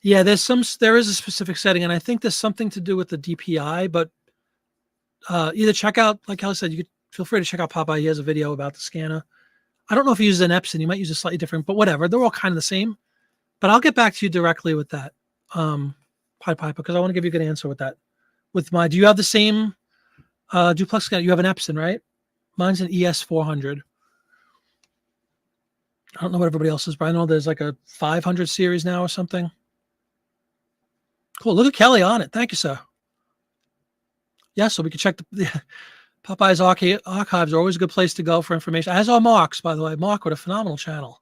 Yeah, there is a specific setting, and I think there's something to do with the DPI, but either check out, like Kelly said, you could feel free to check out Popeye. He has a video about the scanner. I don't know if he uses an Epson. He might use a slightly different, but whatever. They're all kind of the same. But I'll get back to you directly with that, Pied Piper, because I want to give you a good answer with that. Do you have the same duplex scanner? You have an Epson, right? Mine's an ES400. I don't know what everybody else is, but I know there's like a 500 series now or something. Cool. Look at Kelly on it. Thank you, sir. Yeah, so we can check the Popeye's archives are always a good place to go for information. As are Mark's, by the way. Mark with a phenomenal channel.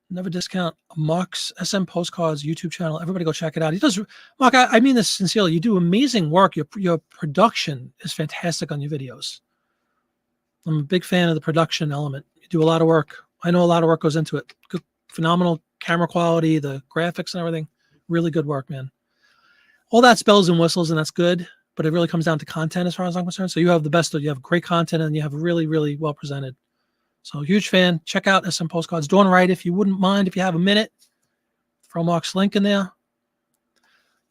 Never discount Mark's SM Postcards YouTube channel. Everybody go check it out. He does, Mark, I mean this sincerely. You do amazing work. Your production is fantastic on your videos. I'm a big fan of the production element. You do a lot of work. I know a lot of work goes into it. Good, phenomenal camera quality, the graphics and everything. Really good work, man. All that's bells and whistles, and that's good. But it really comes down to content as far as I'm concerned. So you have the best of, you have great content, and you have really, really well presented. So huge fan. Check out SM Postcards. Doing right, if you wouldn't mind, if you have a minute, throw Mark's link in there.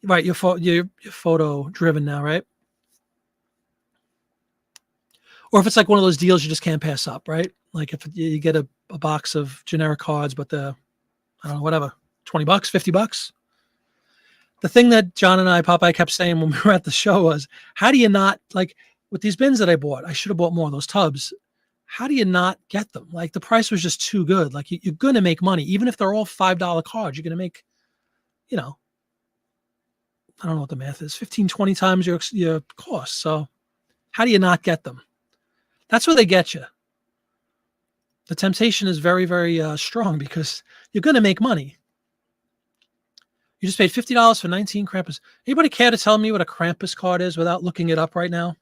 Right, you're photo driven now, right? Or if it's like one of those deals you just can't pass up, right? Like if you get a box of generic cards, but I don't know, whatever, $20, $50. The thing that John and Popeye kept saying when we were at the show was, how do you not, like with these bins that I bought, I should have bought more of those tubs. How do you not get them? Like the price was just too good. Like you're going to make money. Even if they're all $5 cards, you're going to make, I don't know what the math is, 15, 20 times your cost. So how do you not get them? That's where they get you. The temptation is very, very strong because you're going to make money. You just paid $50 for 19 Krampus. Anybody care to tell me what a Krampus card is without looking it up right now?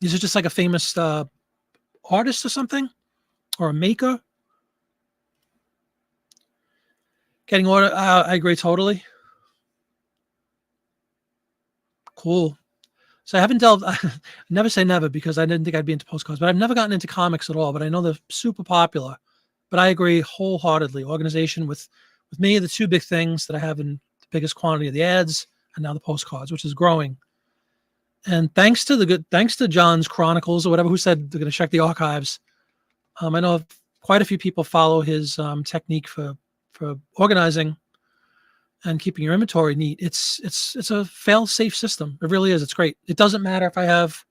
Is it just like a famous artist or something? Or a maker? Getting order? I agree totally. Cool. So I haven't delved, never say never because I didn't think I'd be into postcards, but I've never gotten into comics at all, but I know they're super popular. But I agree wholeheartedly. Organization with me, the two big things that I have in the biggest quantity of the ads and now the postcards, which is growing. And thanks to John's Chronicles or whatever, who said they're going to check the archives. I know quite a few people follow his technique for organizing and keeping your inventory neat. It's a fail-safe system. It really is. It's great. It doesn't matter if I have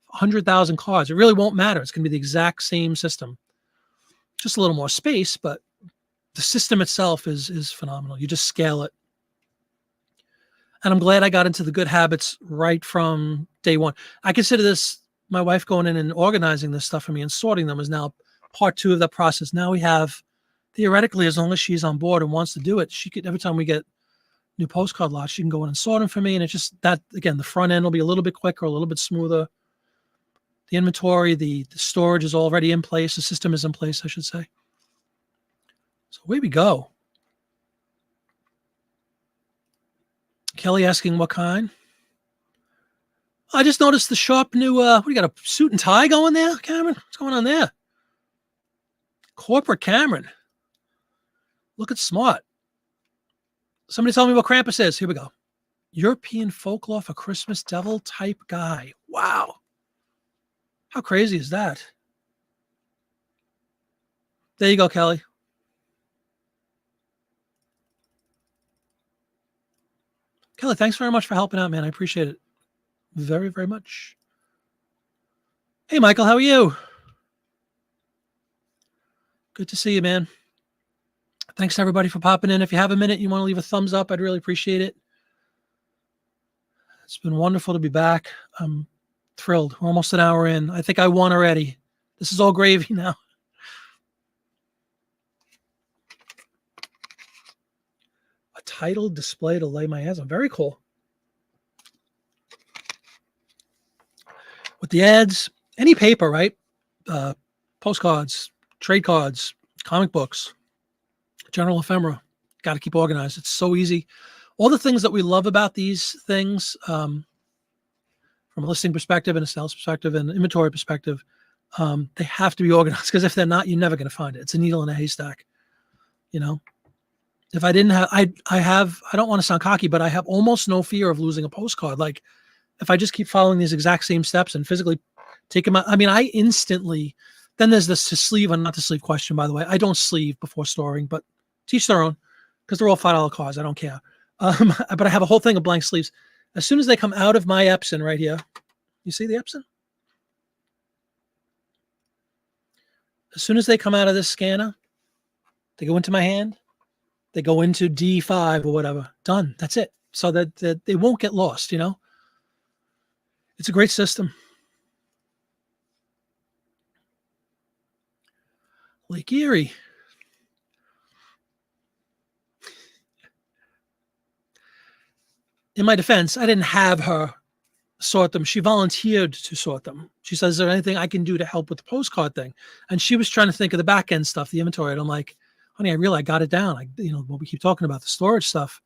100,000 cards. It really won't matter. It's going to be the exact same system. Just a little more space, but the system itself is phenomenal. You just scale it. And I'm glad I got into the good habits right from day one. I consider this, my wife going in and organizing this stuff for me and sorting them is now part 2 of that process. Now we have, theoretically, as long as she's on board and wants to do it, she could, every time we get new postcard lots, she can go in and sort them for me. And it's just that, again, the front end will be a little bit quicker, a little bit smoother. The inventory, the storage is already in place. The system is in place, I should say. So away we go. Kelly asking what kind? I just noticed the sharp new, what do you got, a suit and tie going there, Cameron? What's going on there? Corporate Cameron. Looking smart. Somebody tell me what Krampus is. Here we go. European folklore for Christmas devil type guy. Wow. How crazy is that? There you go, Kelly. Kelly, thanks very much for helping out, man. I appreciate it very, very much. Hey, Michael, how are you? Good to see you, man. Thanks to everybody for popping in. If you have a minute, you want to leave a thumbs up, I'd really appreciate it. It's been wonderful to be back. I'm thrilled. We're almost an hour in. I think I won already. This is all gravy now. A title display to lay my hands on. Very cool. With the ads, any paper, right? Postcards, trade cards, comic books, general ephemera. Got to keep organized. It's so easy. All the things that we love about these things, from a listing perspective and a sales perspective and inventory perspective, they have to be organized, because if they're not, you're never going to find it. It's a needle in a haystack. You know, if I didn't have, I don't want to sound cocky, but I have almost no fear of losing a postcard. Like, if I just keep following these exact same steps and physically take them out, I mean, I instantly, then there's this to sleeve and not to sleeve question, by the way. I don't sleeve before storing, but teach their own, because they're all $5 cards. I don't care. But I have a whole thing of blank sleeves. As soon as they come out of my Epson right here, you see the Epson? As soon as they come out of this scanner, they go into my hand, they go into D5 or whatever. Done. That's it. So that they won't get lost, you know? It's a great system. Lake Erie. In my defense, I didn't have her sort them. She volunteered to sort them. She says, is there anything I can do to help with the postcard thing? And she was trying to think of the back end stuff, the inventory. And I'm like, honey, I really got it down. What we keep talking about, the storage stuff.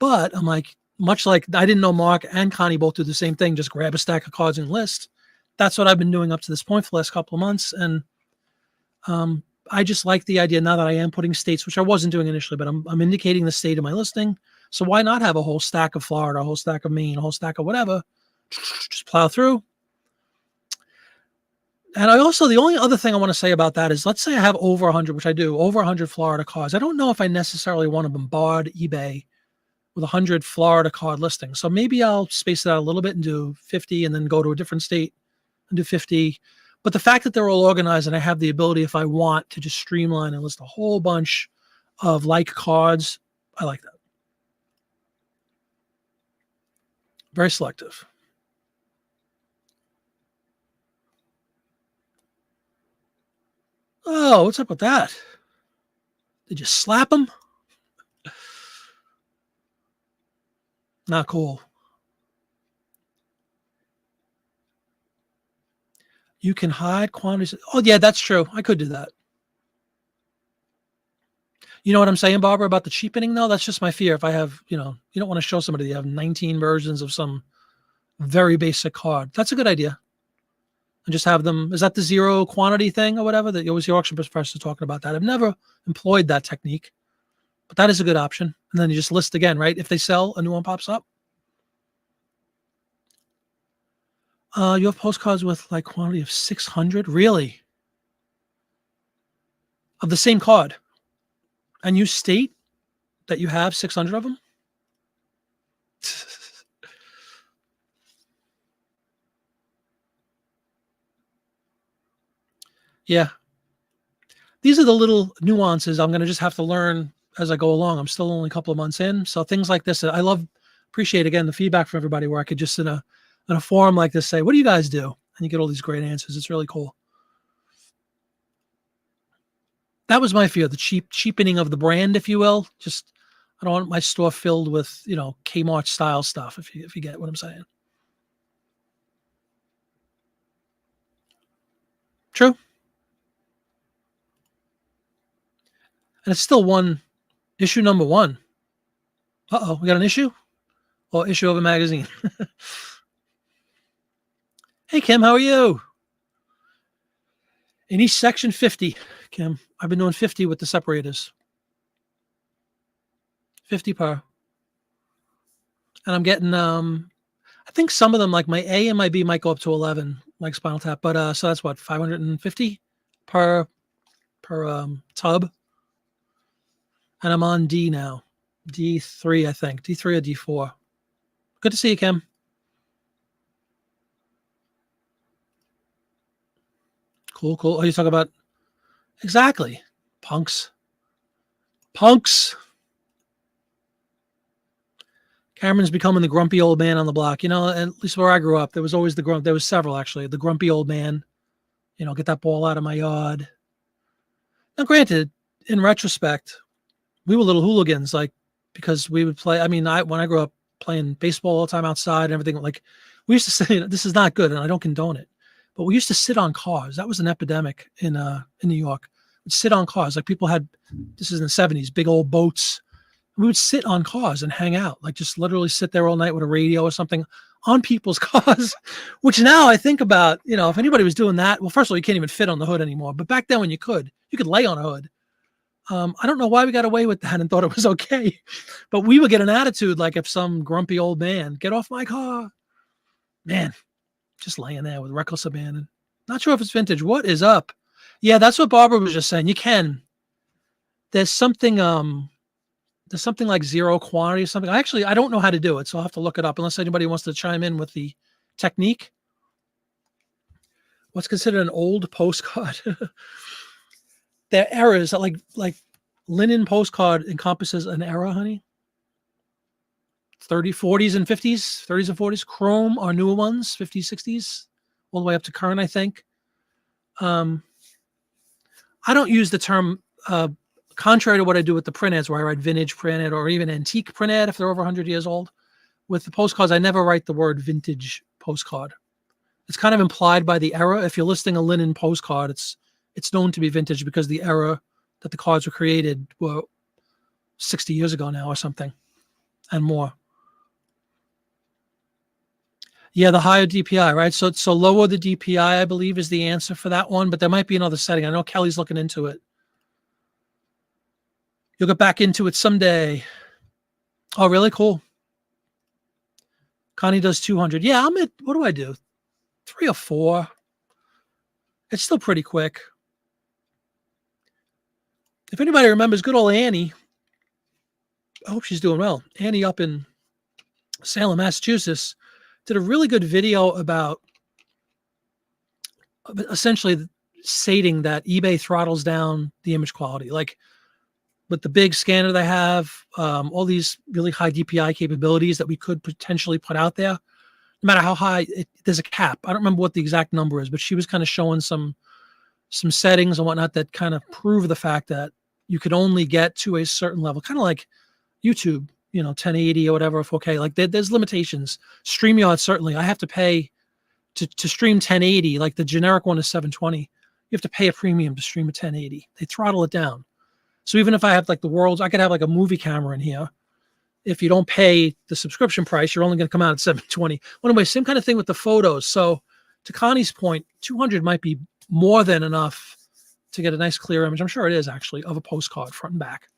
But I'm like, much like I didn't know Mark and Connie both do the same thing, just grab a stack of cards and list. That's what I've been doing up to this point for the last couple of months. And I just like the idea now that I am putting states, which I wasn't doing initially, but I'm indicating the state of my listing. So why not have a whole stack of Florida, a whole stack of Maine, a whole stack of whatever, just plow through. And I also, the only other thing I want to say about that is, let's say I have over 100, which I do, over 100 Florida cards. I don't know if I necessarily want to bombard eBay with 100 Florida card listings. So maybe I'll space it out a little bit and do 50 and then go to a different state and do 50. But the fact that they're all organized and I have the ability, if I want, to just streamline and list a whole bunch of like cards, I like that. Very selective. Oh, what's up with that? Did you slap him? Not cool. You can hide quantities. Oh, yeah, that's true. I could do that. You know what I'm saying, Barbara, about the cheapening, though? That's just my fear. If I have, you don't want to show somebody you have 19 versions of some very basic card. That's a good idea. And just have them, is that the zero quantity thing or whatever that you always hear auction professors talking about that? I've never employed that technique, but that is a good option. And then you just list again, right? If they sell, a new one pops up. You have postcards with like quantity of 600? Really? Of the same card? And you state that you have 600 of them? Yeah. These are the little nuances I'm going to just have to learn as I go along. I'm still only a couple of months in. So things like this, appreciate, again, the feedback from everybody, where I could just in a forum like this say, what do you guys do? And you get all these great answers. It's really cool. That was my fear, the cheapening of the brand, if you will. Just, I don't want my store filled with, Kmart style stuff, if you get what I'm saying. True. And it's still issue number 1. Uh-oh, we got an issue? Or issue of a magazine. Hey, Kim, how are you? In each section, 50, Kim. I've been doing 50 with the separators. 50 per. And I'm getting, I think some of them, like my A and my B, might go up to 11, like Spinal Tap. But so that's what, 550 per tub. And I'm on D now. D3, I think. D3 or D4. Good to see you, Kim. Cool. Oh, you talk about Exactly. Punks. Punks. Cameron's becoming the grumpy old man on the block. At least where I grew up, there was always there was several actually. The grumpy old man, get that ball out of my yard. Now, granted, in retrospect, we were little hooligans, like, because we would play. I mean, when I grew up playing baseball all the time outside and everything, like, we used to say, this is not good, and I don't condone it, but we used to sit on cars. That was an epidemic in New York. We'd sit on cars. Like, people had, this is in the 70s, big old boats. We would sit on cars and hang out, like, just literally sit there all night with a radio or something on people's cars, which now I think about, if anybody was doing that, well, first of all, you can't even fit on the hood anymore. But back then when you could lay on a hood. I don't know why we got away with that and thought it was okay, but we would get an attitude like if some grumpy old man, get off my car, man, just laying there with reckless abandon. Not sure if it's vintage. What is up? Yeah, that's what Barbara was just saying. You can. There's something like zero quantity or something. I don't know how to do it, so I'll have to look it up unless anybody wants to chime in with the technique. What's considered an old postcard? There are errors that like linen postcard encompasses an era, honey. 40s and 50s, 30s and 40s. Chrome are newer ones, 50s, 60s, all the way up to current, I think. I don't use the term, contrary to what I do with the print ads, where I write vintage print ad or even antique print ad if they're over 100 years old. With the postcards, I never write the word vintage postcard. It's kind of implied by the era. If you're listing a linen postcard, it's known to be vintage because the era that the cards were created were 60 years ago now or something and more. Yeah, the higher DPI, right? So lower the DPI, I believe, is the answer for that one, but there might be another setting. I know Kelly's looking into it. You'll get back into it someday. Oh, really? Cool. Connie does 200. Yeah, I'm at, what do I do? 3 or 4. It's still pretty quick. If anybody remembers good old Annie, I hope she's doing well. Annie up in Salem, Massachusetts, did a really good video about essentially stating that eBay throttles down the image quality. Like, with the big scanner they have, all these really high DPI capabilities that we could potentially put out there, no matter how high, there's a cap. I don't remember what the exact number is, but she was kind of showing some settings and whatnot that kind of prove the fact that you could only get to a certain level, kind of like YouTube, 1080 or whatever, 4K. Like, there's limitations. StreamYard, certainly. I have to pay to stream 1080. Like, the generic one is 720. You have to pay a premium to stream a 1080. They throttle it down. So even if I have like I could have like a movie camera in here. If you don't pay the subscription price, you're only going to come out at 720. Well, anyway, same kind of thing with the photos. So to Connie's point, 200 might be more than enough to get a nice clear image. I'm sure it is actually, of a postcard front and back,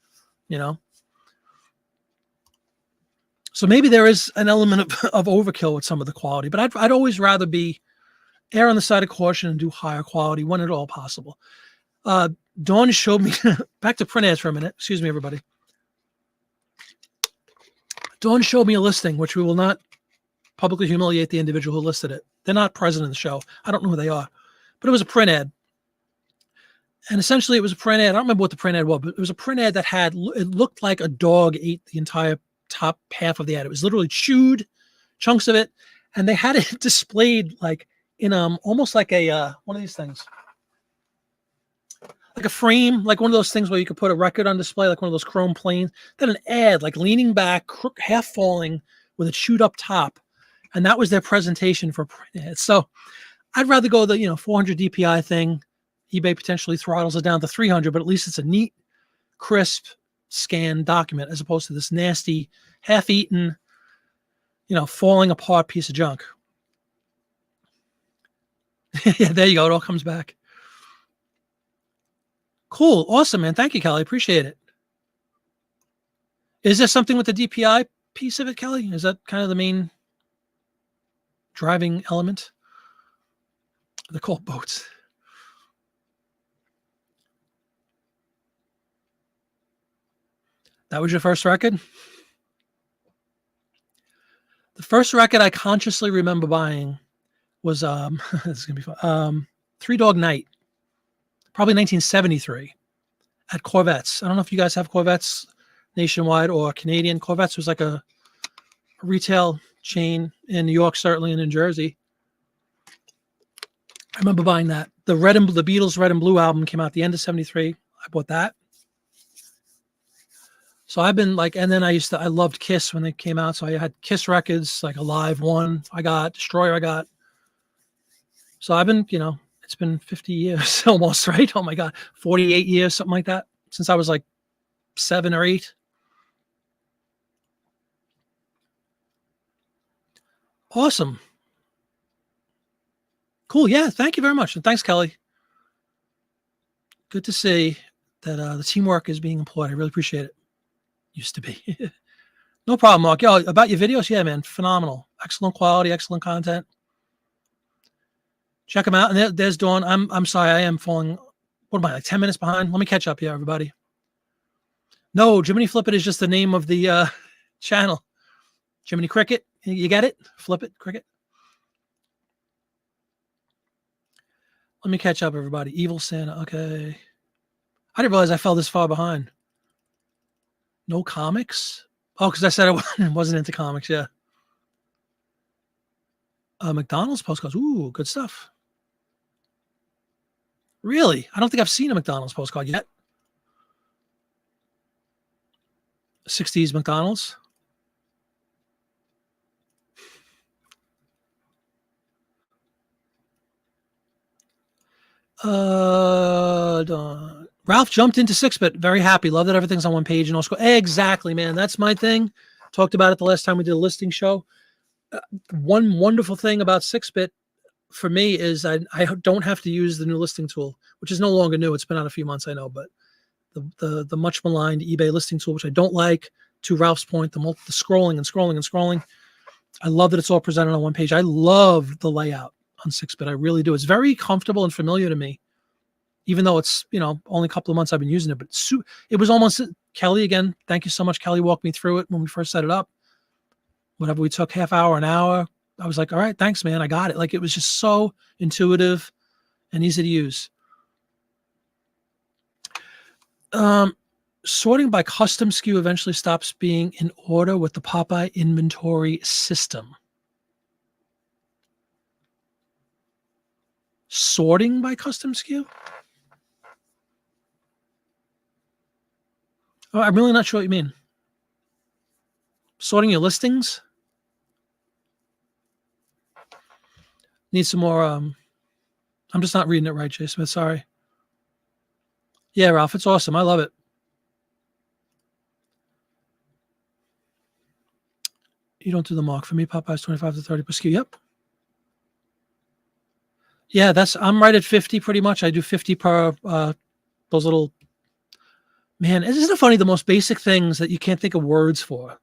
So maybe there is an element of overkill with some of the quality, but I'd always rather err on the side of caution and do higher quality when at all possible. Dawn showed me, back to print ads for a minute. Excuse me, everybody. Dawn showed me a listing, which we will not publicly humiliate the individual who listed it. They're not present in the show. I don't know who they are, but it was a print ad. And essentially it was a print ad. I don't remember what the print ad was, but it was a print ad that it looked like a dog ate the entire top half of the ad. It was literally chewed chunks of it. And they had it displayed like in almost like a one of these things. Like a frame, like one of those things where you could put a record on display, like one of those chrome planes. Then an ad, like leaning back, half falling with a chewed up top. And that was their presentation for print ads. So I'd rather go the 400 DPI thing. eBay potentially throttles it down to 300, but at least it's a neat, crisp, scanned document as opposed to this nasty, half-eaten, falling apart piece of junk. Yeah, there you go. It all comes back. Cool. Awesome, man. Thank you, Kelly. Appreciate it. Is there something with the DPI piece of it, Kelly? Is that kind of the main driving element? They're called boats. That was your first record? The first record I consciously remember buying was this is gonna be fun. 3 Dog Night probably 1973 at Corvettes. I don't know if you guys have Corvettes nationwide or Canadian. Corvettes was like a retail chain in New York, certainly, and in Jersey. I remember buying that. The Beatles Red and Blue album came out at the end of 73. I bought that. So I've been like, and then I loved Kiss when they came out. So I had Kiss records, like Alive 1 I got, Destroyer I got. So I've been, it's been 50 years almost, right? Oh my God. 48 years, something like that, since I was like 7 or 8. Awesome. Cool. Yeah. Thank you very much. And thanks, Kelly. Good to see that the teamwork is being employed. I really appreciate it. Used to be. No problem, Mark. Yo, about your videos, yeah, man, phenomenal. Excellent quality, excellent content. Check them out. And there's Dawn. I'm sorry, I am falling. What am I, like 10 minutes behind? Let me catch up here, everybody. No, Jiminy Flip It is just the name of the channel. Jiminy Cricket. You get it? Flip it, Cricket. Let me catch up, everybody. Evil Santa. Okay. I didn't realize I fell this far behind. No comics? Oh, because I said I wasn't into comics. Yeah. McDonald's postcards. Ooh, good stuff. Really? I don't think I've seen a McDonald's postcard yet. 60s McDonald's. Ralph jumped into 6-bit. Very happy. Love that everything's on one page and all school. Exactly, man. That's my thing. Talked about it the last time we did a listing show. One wonderful thing about 6-bit for me is I don't have to use the new listing tool, which is no longer new. It's been out a few months, I know, but the much maligned eBay listing tool, which I don't like. To Ralph's point, the scrolling and scrolling and scrolling. I love that it's all presented on one page. I love the layout on 6-bit. I really do. It's very comfortable and familiar to me, even though it's, only a couple of months I've been using it. But it was almost, Kelly, again, thank you so much. Kelly walked me through it when we first set it up. Whatever we took, half hour, an hour, I was like, all right, thanks, man. I got it. Like, it was just so intuitive and easy to use. Sorting by custom SKU eventually stops being in order with the Popeye inventory system. Sorting by custom SKU? Oh, I'm really not sure what you mean. Sorting your listings? Need some more. I'm just not reading it right, Jay Smith. Sorry. Yeah, Ralph, it's awesome. I love it. You don't do the mark. For me, Popeye's 25 to 30 per SKU. Yep. Yeah, I'm right at 50 pretty much. I do 50 per those little, man, isn't it funny? The most basic things that you can't think of words for.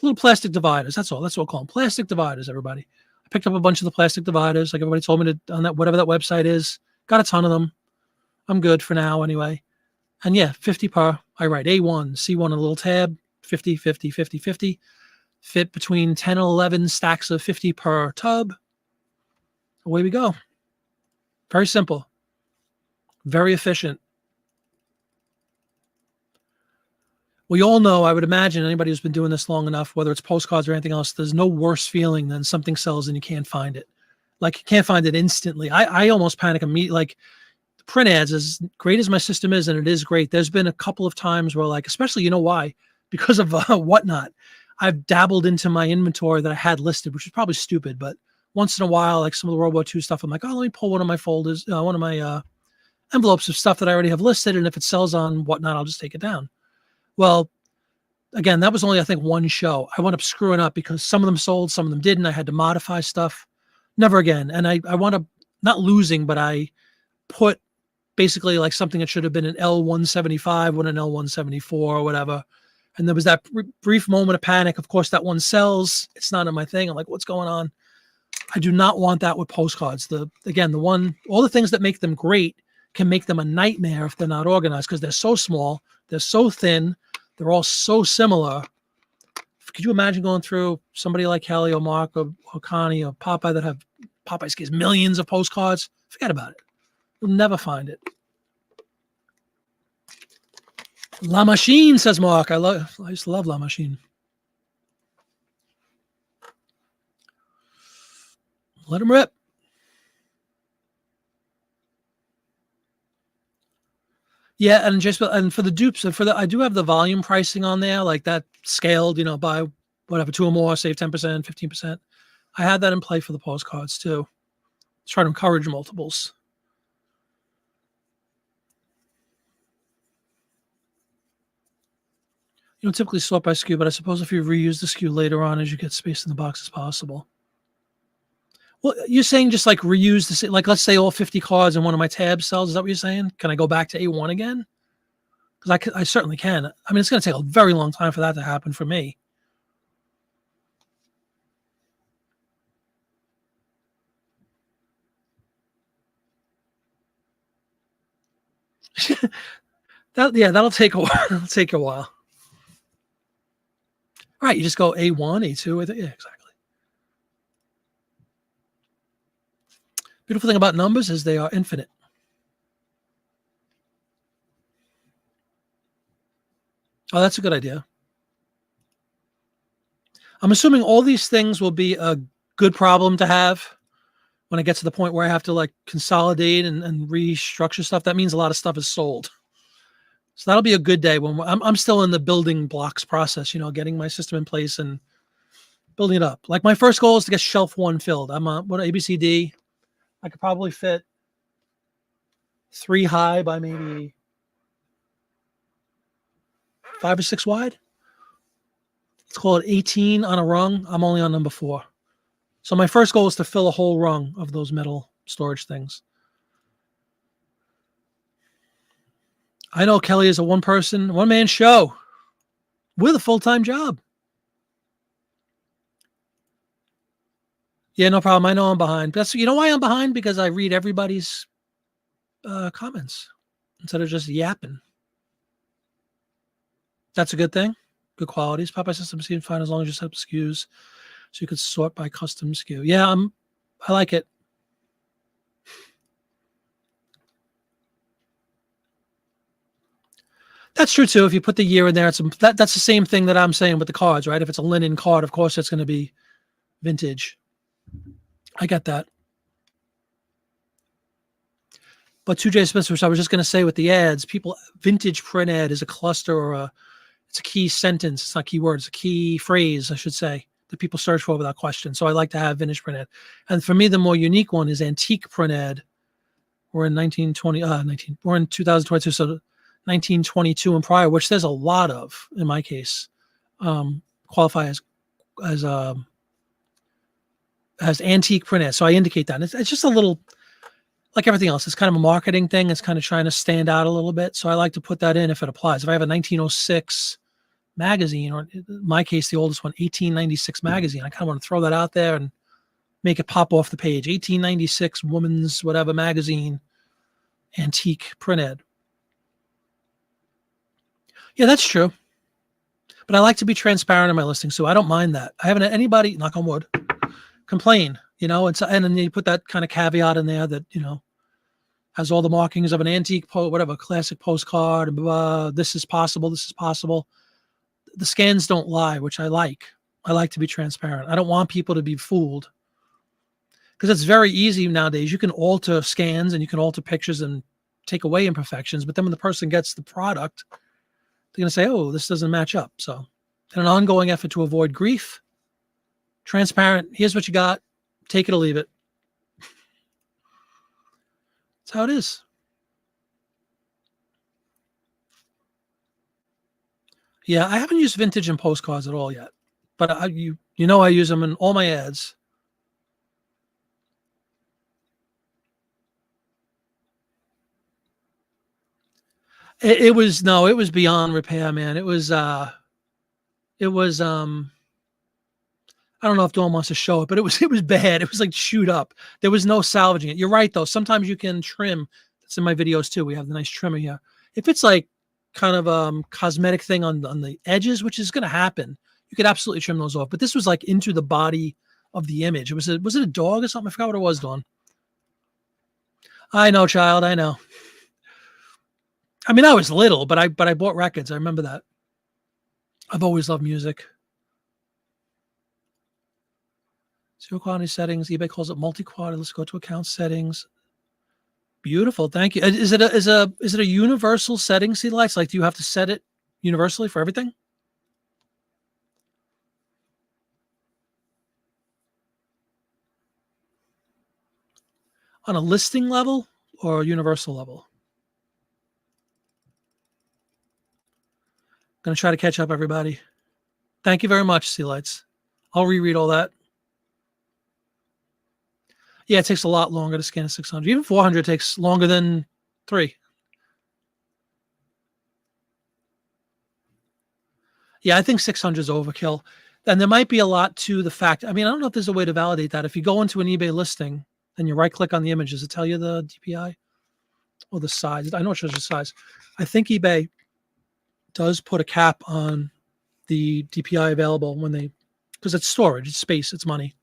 Little plastic dividers. That's all. That's what we'll call them. Plastic dividers, everybody. I picked up a bunch of the plastic dividers, like everybody told me to, on that, whatever that website is. Got a ton of them. I'm good for now anyway. And yeah, 50 per. I write A1, C1, a little tab, 50, 50, 50, 50. Fit between 10 and 11 stacks of 50 per tub. Away we go. Very simple. Very efficient. We all know, I would imagine, anybody who's been doing this long enough, whether it's postcards or anything else, there's no worse feeling than something sells and you can't find it. Like, you can't find it instantly. I almost panic immediately. Like, print ads, as great as my system is, and it is great, there's been a couple of times where, like, especially, you know why? Because of Whatnot. I've dabbled into my inventory that I had listed, which is probably stupid, but once in a while, like some of the World War II stuff, I'm like, oh, let me pull one of my folders, one of my envelopes of stuff that I already have listed, and if it sells on Whatnot, I'll just take it down. Well, again, that was only, I think, one show. I wound up screwing up because some of them sold, some of them didn't. I had to modify stuff. Never again. And I wound up not losing, but I put basically like something that should have been an L175 when an L174 or whatever. And there was that brief moment of panic. Of course, that one sells. It's not in my thing. I'm like, what's going on? I do not want that with postcards. All the things that make them great can make them a nightmare if they're not organized because they're so small, they're so thin, they're all so similar. Could you imagine going through somebody like Kelly or Mark or Connie or Popeye that have Popeye's millions of postcards? Forget about it. You'll never find it. La Machine, says Mark. I used to love La Machine. Let him rip. Yeah, and for the dupes, I do have the volume pricing on there, like that scaled, buy whatever, 2 or more, save 10%, 15%. I had that in play for the postcards too. Try to encourage multiples. You don't typically sort by SKU, but I suppose if you reuse the SKU later on as you get space in the box as possible. Well, you're saying just like reuse like let's say all 50 cards in one of my tab cells. Is that what you're saying? Can I go back to A1 again? Because I certainly can. I mean, it's going to take a very long time for that to happen for me. That'll take a while. It'll take a while. All right, you just go A1, A2. Yeah, exactly. Beautiful thing about numbers is they are infinite. Oh, that's a good idea. I'm assuming all these things will be a good problem to have when I get to the point where I have to like consolidate and restructure stuff. That means a lot of stuff is sold. So that'll be a good day when I'm still in the building blocks process, getting my system in place and building it up. Like my first goal is to get shelf 1 filled. I'm on ABCD. I could probably fit 3 high by maybe 5 or 6 wide. Let's call it 18 on a rung. I'm only on number 4. So my first goal is to fill a whole rung of those metal storage things. I know Kelly is a one-man show with a full-time job. Yeah, no problem. I know I'm behind. You know why I'm behind? Because I read everybody's comments instead of just yapping. That's a good thing. Good qualities. Popeye system seems fine as long as you set up SKUs so you could sort by custom SKU. Yeah, I like it. That's true too. If you put the year in there, that's the same thing that I'm saying with the cards, right? If it's a linen card, of course it's going to be vintage. I get that. But 2J Spencer, which I was just going to say with the ads, vintage print ad is a cluster or it's a key sentence. It's not keyword. It's a key phrase, I should say, that people search for without question. So I like to have vintage print ad. And for me, the more unique one is antique print ad. We're in we're in 2022. So 1922 and prior, which there's a lot of, in my case, qualify as antique print ad. So I indicate that. It's just a little, like everything else, it's kind of a marketing thing. It's kind of trying to stand out a little bit. So I like to put that in if it applies. If I have a 1906 magazine, or in my case, the oldest one, 1896 magazine, I kind of want to throw that out there and make it pop off the page. 1896 woman's whatever magazine, antique print ad. Yeah, that's true. But I like to be transparent in my listings, so I don't mind that. I haven't had anybody, knock on wood, complain, and then you put that kind of caveat in there that, has all the markings of an antique, classic postcard, and blah, this is possible, this is possible. The scans don't lie, which I like. I like to be transparent. I don't want people to be fooled because it's very easy nowadays. You can alter scans and you can alter pictures and take away imperfections, but then when the person gets the product, they're going to say, oh, this doesn't match up. So in an ongoing effort to avoid grief, transparent, here's what you got, take it or leave it. That's how it is. Yeah, I haven't used vintage and postcards at all yet, but I use them in all my ads. It was beyond repair, man. It was I don't know if Dawn wants to show it, but it was bad. It was like chewed up. There was no salvaging it. You're right though. Sometimes you can trim. It's in my videos too. We have the nice trimmer here. If it's like kind of cosmetic thing on the edges, which is going to happen, you could absolutely trim those off. But this was like into the body of the image. Was it a dog or something? I forgot what it was, Dawn. I know, child. I know. I mean, I was little, but I bought records. I remember that. I've always loved music. Zero quality settings. eBay calls it multi-quad. Let's go to account settings. Beautiful. Thank you. Is it a universal setting, see lights? Like, do you have to set it universally for everything? On a listing level or a universal level? Gonna try to catch up, everybody. Thank you very much, Sea Lights. I'll reread all that. Yeah, it takes a lot longer to scan a 600. Even 400 takes longer than 3. Yeah, I think 600 is overkill. And there might be a lot to the fact. I mean, I don't know if there's a way to validate that. If you go into an eBay listing and you right click on the image, does it tell you the DPI or the size? I know it shows the size. I think eBay does put a cap on the DPI available when they, because it's storage, it's space, it's money.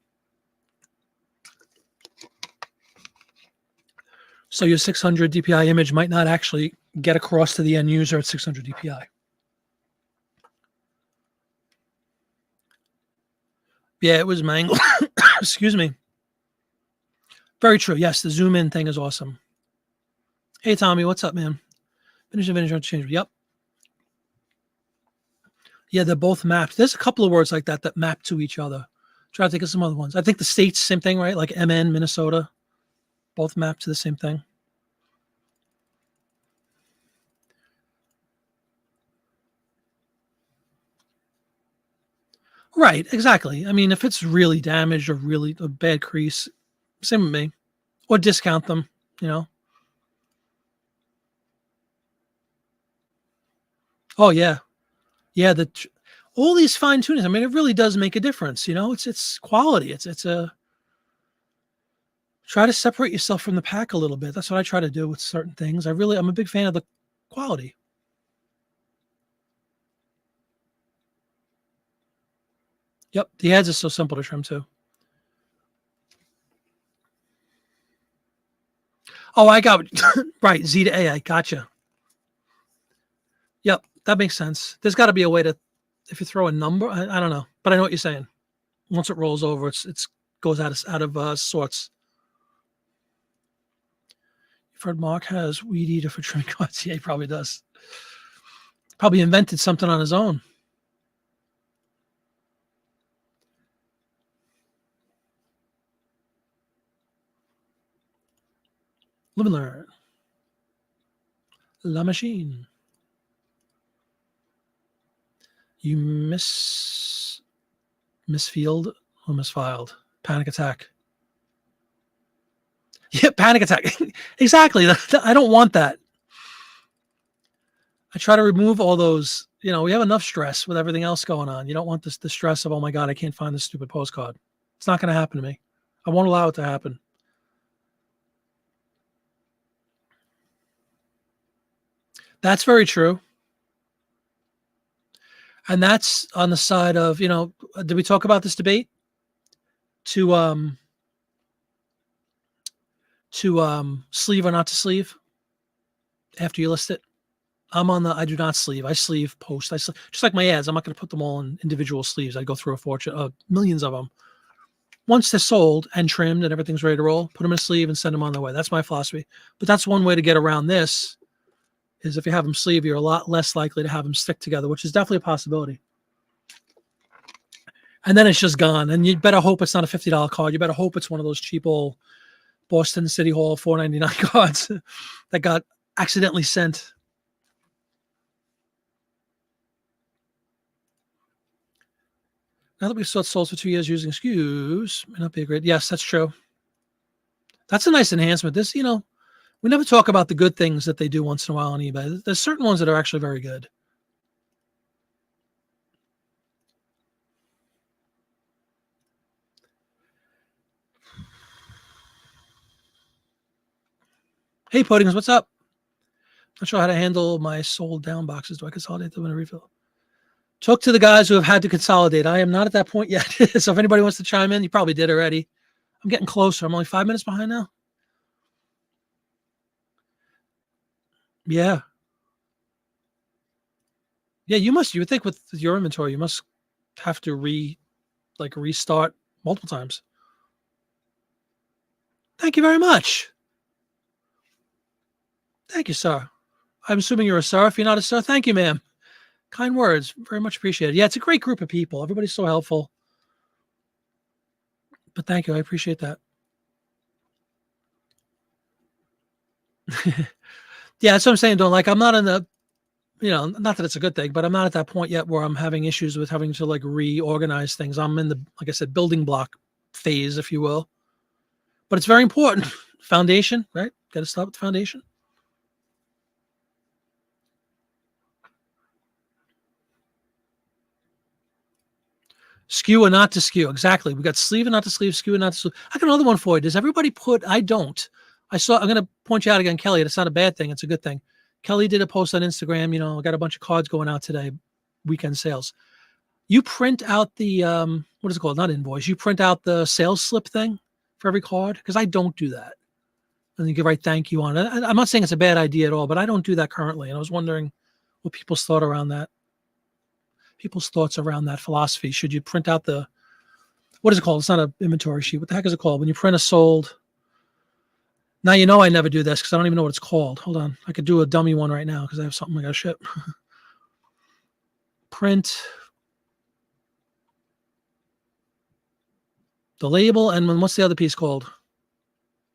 So your 600 DPI image might not actually get across to the end user at 600 DPI. Yeah, it was mangled. Excuse me. Very true. Yes, the zoom in thing is awesome. Hey, Tommy, what's up, man? Finish and interchangeable. Yep. Yeah, they're both mapped. There's a couple of words like that map to each other. Try to think of some other ones. I think the states, same thing, right? Like MN, Minnesota, both map to the same thing. Right, exactly. I mean, if it's really damaged or really a bad crease, same with me. Or discount them, you know. Oh yeah, yeah. All these fine tunings. I mean, it really does make a difference. You know, it's quality. It's a try to separate yourself from the pack a little bit. That's what I try to do with certain things. I'm a big fan of the quality. Yep, the heads is so simple to trim too. Oh, I got right. Z to A. I gotcha. Yep, that makes sense. There's got to be a way to, if you throw a number, I don't know, but I know what you're saying. Once it rolls over, it's goes out of sorts. You've heard Mark has weed eater for trimming cuts. Yeah, he probably does. Probably invented something on his own. Live and learn. La machine. You misfield or misfiled. Panic attack. Yeah, panic attack. Exactly. I don't want that. I try to remove all those. You know, we have enough stress with everything else going on. You don't want the stress of, oh my God, I can't find this stupid postcard. It's not going to happen to me. I won't allow it to happen. That's very true. And that's on the side of, you know, did we talk about this debate? To sleeve or not to sleeve after you list it? I'm on I do not sleeve. I sleeve post. Just like my ads. I'm not going to put them all in individual sleeves. I go through a fortune, millions of them. Once they're sold and trimmed and everything's ready to roll, put them in a sleeve and send them on their way. That's my philosophy. But that's one way to get around this is if you have them sleeve, you're a lot less likely to have them stick together, which is definitely a possibility. And then it's just gone. And you better hope it's not a $50 card. You better hope it's one of those cheap old Boston City Hall $4.99 cards that got accidentally sent. Now that we've sold for 2 years using SKUs, may not be a great. Yes, that's true. That's a nice enhancement. This, you know, we never talk about the good things that they do once in a while on eBay. There's certain ones that are actually very good. Hey, Puddings, what's up? Not sure how to handle my sold down boxes. Do I consolidate them in a refill? Talk to the guys who have had to consolidate. I am not at that point yet. So if anybody wants to chime in, you probably did already. I'm getting closer. I'm only 5 minutes behind now. Yeah. Yeah, you would think with your inventory, you must have to restart multiple times. Thank you very much. Thank you, sir. I'm assuming you're a sir. If you're not a sir, thank you, ma'am. Kind words. Very much appreciated. Yeah, it's a great group of people. Everybody's so helpful. But thank you. I appreciate that. Yeah, that's what I'm saying. Don't like, I'm not in the, not that it's a good thing, but I'm not at that point yet where I'm having issues with having to reorganize things. I'm in the, like I said, building block phase, if you will. But it's very important. Foundation, right? Got to start with the foundation. Skew or not to skew. Exactly. We got sleeve and not to sleeve, skew and not to sleeve. I got another one for you. Does everybody I don't. I'm going to point you out again, Kelly. It's not a bad thing. It's a good thing. Kelly did a post on Instagram. I got a bunch of cards going out today, weekend sales. You print out the, what is it called? Not invoice. You print out the sales slip thing for every card because I don't do that. And you can write thank you on it. I'm not saying it's a bad idea at all, but I don't do that currently. And I was wondering what people's thoughts around that philosophy. Should you print out what is it called? It's not an inventory sheet. What the heck is it called? When you print a sold. Now, I never do this because I don't even know what it's called. Hold on. I could do a dummy one right now because I have something I got to ship. Print the label. And then what's the other piece called?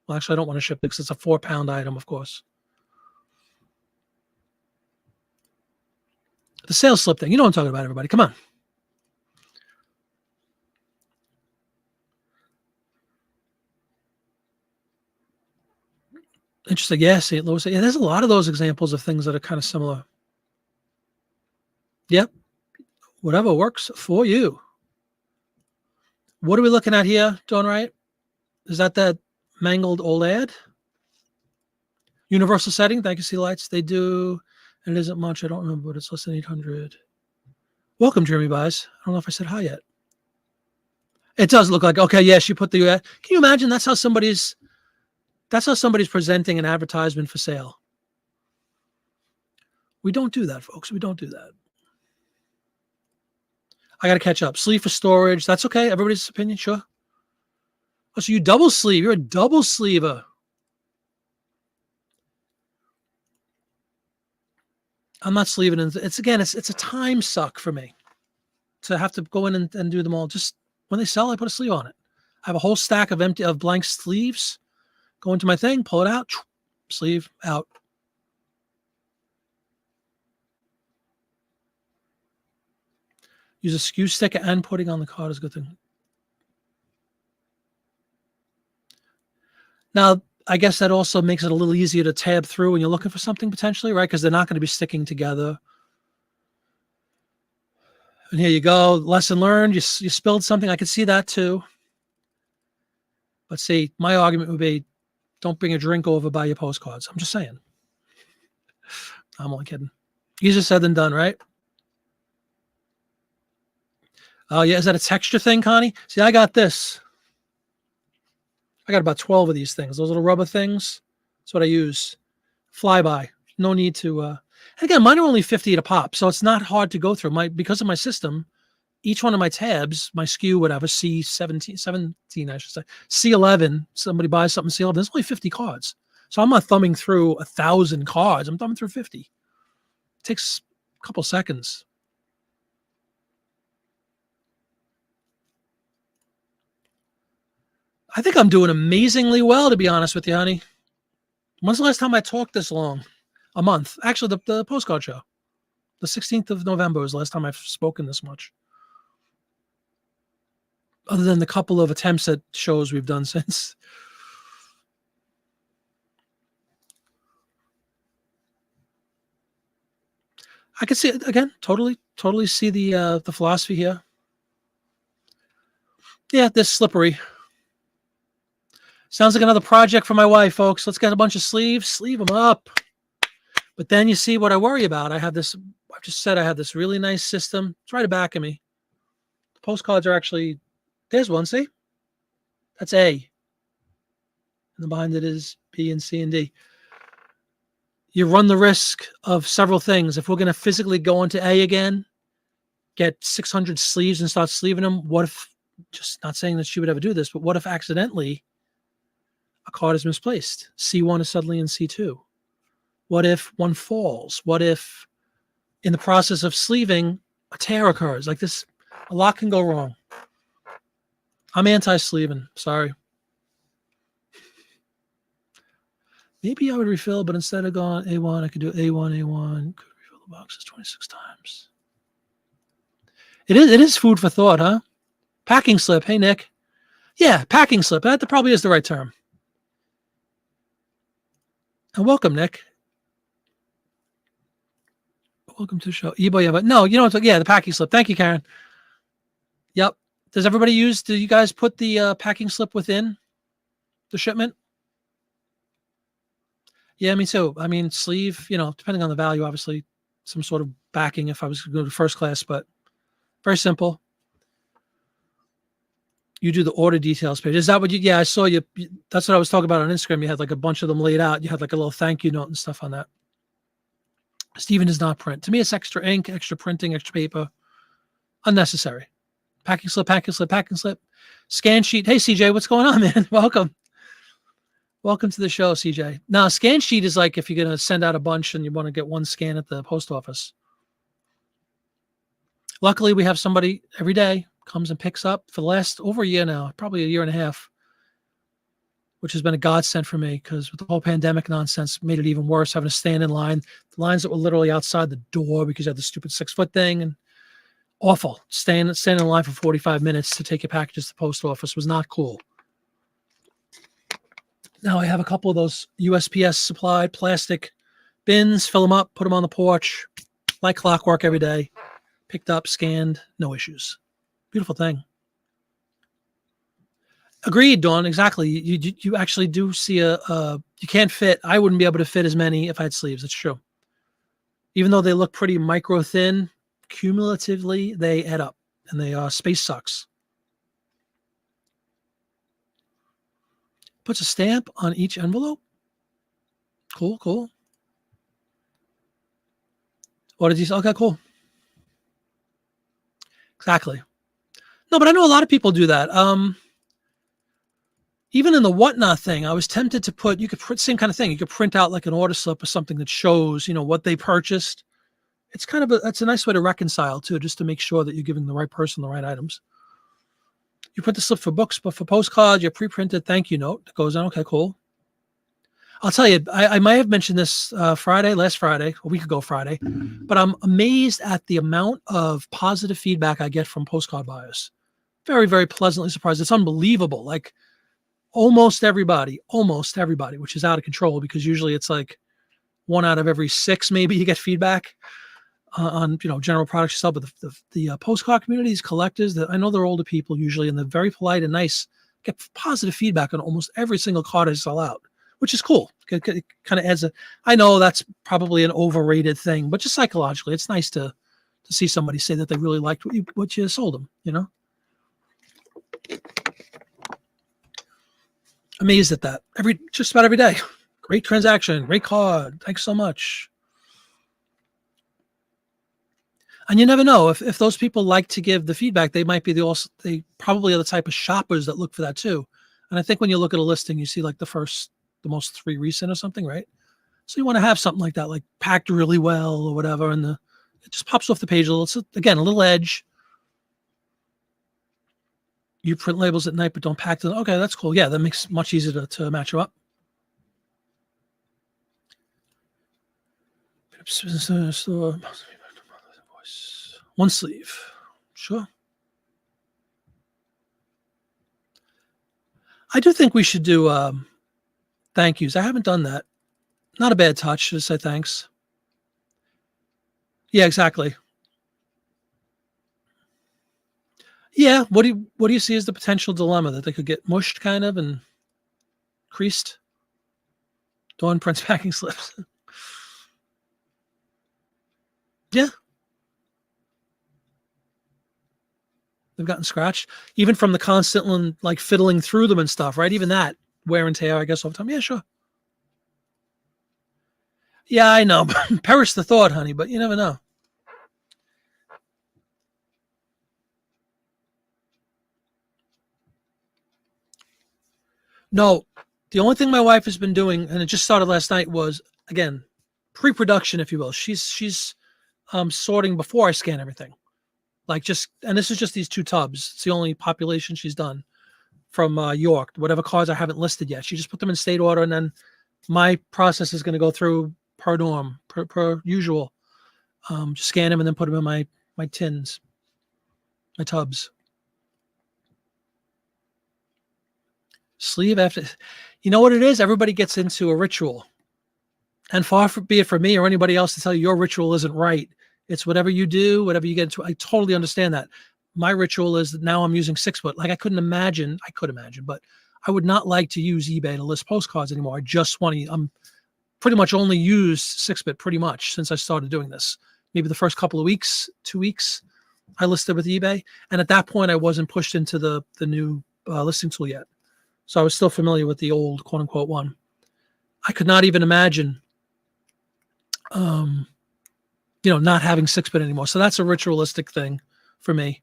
Well, actually, I don't want to ship it because it's a 4-pound item, of course. The sales slip thing. You know what I'm talking about, everybody. Come on. Interesting. Yeah, St. Louis. Yeah, there's a lot of those examples of things that are kind of similar. Yep. Whatever works for you. What are we looking at here, Dawn Wright? Is that mangled old ad? Universal setting. Thank you, Sea Lights. They do, and it isn't much. I don't remember, but it's less than 800. Welcome, Jeremy Buys. I don't know if I said hi yet. It does look like, okay, yes, you put the ad. Can you imagine that's how somebody's presenting an advertisement for sale? We don't do that, folks. We don't do that. I got to catch up. Sleeve for storage. That's okay. Everybody's opinion, sure. Oh, so you double sleeve. You're a double sleever. I'm not sleeving. It's a time suck for me to have to go in and do them all. Just when they sell, I put a sleeve on it. I have a whole stack of blank sleeves. Go into my thing, pull it out, sleeve out. Use a skew sticker and putting on the card is a good thing. Now, I guess that also makes it a little easier to tab through when you're looking for something potentially, right? Because they're not going to be sticking together. And here you go. Lesson learned. You spilled something. I could see that too. But see, my argument would be don't bring a drink over by your postcards. I'm just saying. I'm only kidding. Easier said than done, right? Oh, yeah. Is that a texture thing, Connie? See, I got this. I got about 12 of these things. Those little rubber things. That's what I use. Flyby. No need to. And again, mine are only 50 to pop, so it's not hard to go through. Because of my system, each one of my tabs, my SKU, whatever, C17, I should say, C11, somebody buys something C11, there's only 50 cards. So I'm not thumbing through 1,000 cards. I'm thumbing through 50. It takes a couple seconds. I think I'm doing amazingly well, to be honest with you, honey. When's the last time I talked this long? A month. Actually, the postcard show. The 16th of November was the last time I've spoken this much. Other than the couple of attempts at shows we've done since. I can see it again. Totally see the philosophy here. Yeah, this slippery. Sounds like another project for my wife, folks. Let's get a bunch of sleeves, sleeve them up. But then you see what I worry about. I've just said I have this really nice system. It's right back of me. The postcards are actually, there's one, see? That's A. And behind it is B and C and D. you run the risk of several things. If we're going to physically go into A again, get 600 sleeves and start sleeving them, what if, just not saying that she would ever do this, but what if accidentally a card is misplaced? C1 is suddenly in C2. What if one falls? What if in the process of sleeving, a tear occurs? Like this, a lot can go wrong. I'm anti-sleeving. Sorry. Maybe I would refill, but instead of going A1, I could do A1, A1. Could refill the boxes 26 times. It is food for thought, huh? Packing slip. Hey, Nick. Yeah, packing slip. That probably is the right term. And welcome, Nick. Welcome to the show. Yeah, but no, you know what? Yeah, the packing slip. Thank you, Karen. Yep. Do you guys put the packing slip within the shipment? Yeah, me too. I mean, sleeve, depending on the value, obviously, some sort of backing if I was going to go to first class, but very simple. You do the order details page. Is that what yeah, I saw you. That's what I was talking about on Instagram. You had like a bunch of them laid out. You had like a little thank you note and stuff on that. Steven does not print. To me, it's extra ink, extra printing, extra paper. Unnecessary. Packing slip, packing slip, packing slip. Scan sheet. Hey, CJ, what's going on, man? Welcome. Welcome to the show, CJ. Now, scan sheet is like if you're going to send out a bunch and you want to get one scan at the post office. Luckily, we have somebody every day comes and picks up for the last over a year now, probably a year and a half, which has been a godsend for me because with the whole pandemic nonsense, made it even worse having to stand in line. The lines that were literally outside the door because you had the stupid 6-foot thing and awful. Standing in line for 45 minutes to take your packages to the post office was not cool. Now I have a couple of those USPS supplied plastic bins, fill them up, put them on the porch, like clockwork every day. Picked up, scanned, no issues. Beautiful thing. Agreed, Dawn. Exactly. You actually do see you can't fit. I wouldn't be able to fit as many if I had sleeves. It's true. Even though they look pretty micro thin, cumulatively they add up, and they space sucks. Puts a stamp on each envelope. Cool, cool. What did you say? Okay, cool. Exactly. No, but I know a lot of people do that. Even in the whatnot thing, I was tempted to put, you could print same kind of thing. You could print out like an order slip or something that shows, what they purchased. It's that's a nice way to reconcile too, just to make sure that you're giving the right person the right items. You print the slip for books, but for postcards, your pre-printed thank you note that goes on. Okay, cool. I'll tell you, I might have mentioned this last Friday, a week ago Friday, but I'm amazed at the amount of positive feedback I get from postcard buyers. Very, very pleasantly surprised. It's unbelievable. Like almost everybody, which is out of control because usually it's like 1 out of every 6, maybe you get feedback on, general products yourself. But the postcard communities, collectors, I know they're older people usually, and they're very polite and nice, get positive feedback on almost every single card I sell out, which is cool. It kind of adds I know that's probably an overrated thing, but just psychologically, it's nice to see somebody say that they really liked what you sold them, Amazed at that. Just about every day. Great transaction, great card. Thanks so much. And you never know if those people like to give the feedback, they might be they probably are the type of shoppers that look for that too. And I think when you look at a listing, you see like the most 3 recent or something, right? So you want to have something like that, like packed really well or whatever. And it just pops off the page a little. So again, a little edge. You print labels at night, but don't pack them. Okay, that's cool. Yeah, that makes it much easier to match you up. One sleeve. Sure. I do think we should do thank yous. I haven't done that. Not a bad touch to say thanks. Yeah, exactly. Yeah. What do you see as the potential dilemma that they could get mushed kind of and creased? Dawn prints packing slips. Yeah. They've gotten scratched, even from the constant like fiddling through them and stuff, right? Even that wear and tear, I guess, all the time. Yeah, sure. Yeah, I know. Perish the thought, honey, but you never know. No, the only thing my wife has been doing, and it just started last night, was again pre-production, if you will. She's sorting before I scan everything. Like just, and this is just these two tubs. It's the only population she's done from York. Whatever cars I haven't listed yet, she just put them in state order, and then my process is going to go through per norm, per usual. Just scan them and then put them in my tins, my tubs. Sleeve after, you know what it is? Everybody gets into a ritual, and far be it for me or anybody else to tell you your ritual isn't right. It's whatever you do, whatever you get into. I totally understand that. My ritual is that now I'm using 6 foot. Like I could imagine, but I would not like to use eBay to list postcards anymore. I just want to. I'm pretty much only used 6-bit pretty much since I started doing this. Maybe the first couple of weeks, 2 weeks, I listed with eBay, and at that point I wasn't pushed into the new listing tool yet. So I was still familiar with the old quote unquote one. I could not even imagine, not having 6-bit anymore. So that's a ritualistic thing for me.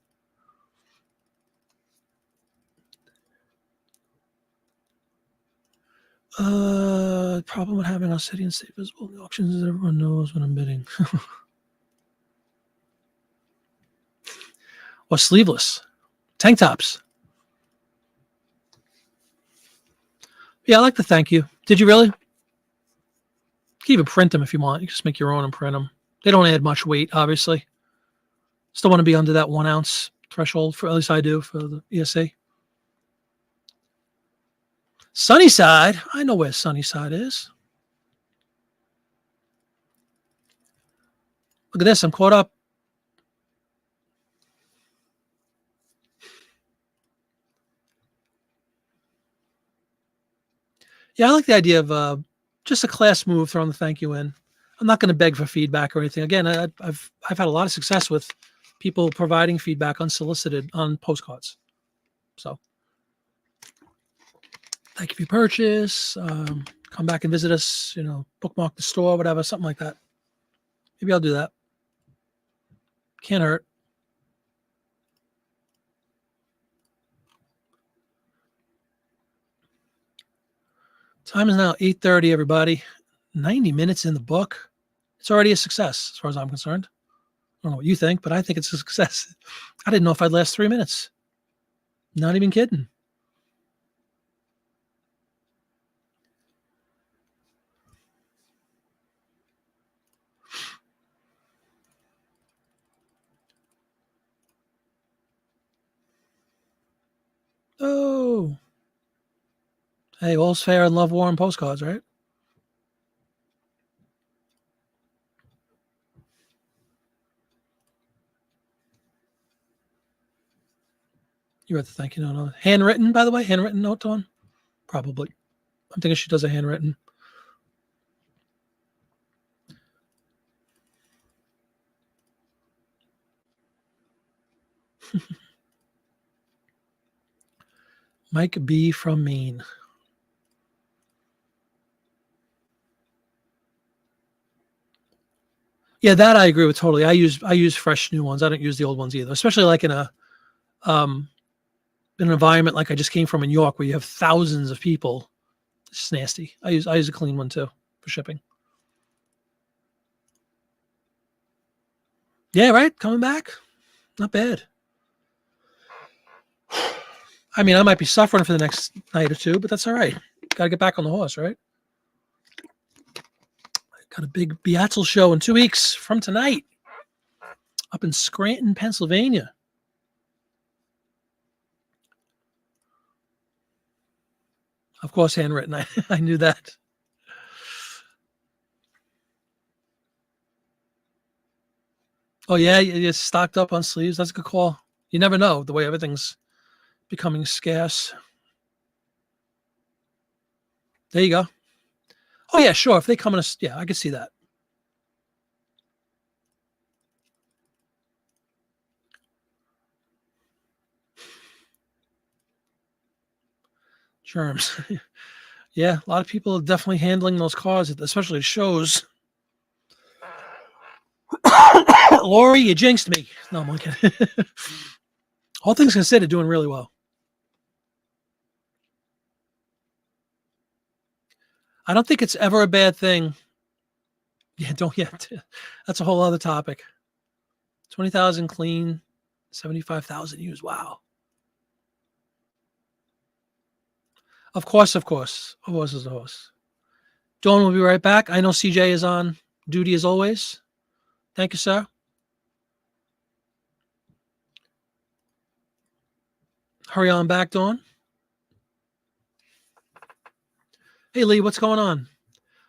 Problem with having our city and state visible in the auctions is everyone knows when I'm bidding. Or sleeveless tank tops. Yeah, I like the thank you. Did you really? You can even print them if you want. You can just make your own and print them. They don't add much weight, obviously. Still want to be under that 1 ounce threshold, for at least I do for the ESA. Sunnyside. I know where Sunnyside is. Look at this. I'm caught up. Yeah, I like the idea of just a class move, throwing the thank you in. I'm not going to beg for feedback or anything. Again, I've had a lot of success with people providing feedback unsolicited on postcards. So, thank you for your purchase. Come back and visit us. Bookmark the store, whatever, something like that. Maybe I'll do that. Can't hurt. Time is now 8:30, everybody. 90 minutes in the book. It's already a success as far as I'm concerned. I don't know what you think, but I think it's a success. I didn't know if I'd last 3 minutes. Not even kidding. Oh. Hey, all's fair in love, war, and postcards, right? You wrote the thank you note. Handwritten, by the way? Handwritten note on? Probably. I'm thinking she does a handwritten. Mike B. from Maine. Yeah, that I agree with totally. I use fresh new ones. I don't use the old ones either, especially like in an environment like I just came from in York, where you have thousands of people. It's nasty. I use a clean one too for shipping. Yeah, right. Coming back, not bad. I mean, I might be suffering for the next night or two, but that's all right. Got to get back on the horse, right? Got a big Beatzel show in 2 weeks from tonight up in Scranton, Pennsylvania. Of course, handwritten. I knew that. Oh, yeah, you're stocked up on sleeves. That's a good call. You never know the way everything's becoming scarce. There you go. Oh, yeah, sure. If they come in yeah, I can see that. Germs. Yeah, a lot of people are definitely handling those cars, especially at shows. Lori, you jinxed me. No, I'm kidding. All things considered, doing really well. I don't think it's ever a bad thing. Yeah, don't yet. That's a whole other topic. 20,000 clean, 75,000 used. Wow. Of course, of course. A horse is a horse. Dawn will be right back. I know CJ is on duty as always. Thank you, sir. Hurry on back, Dawn. Hey, Lee, what's going on?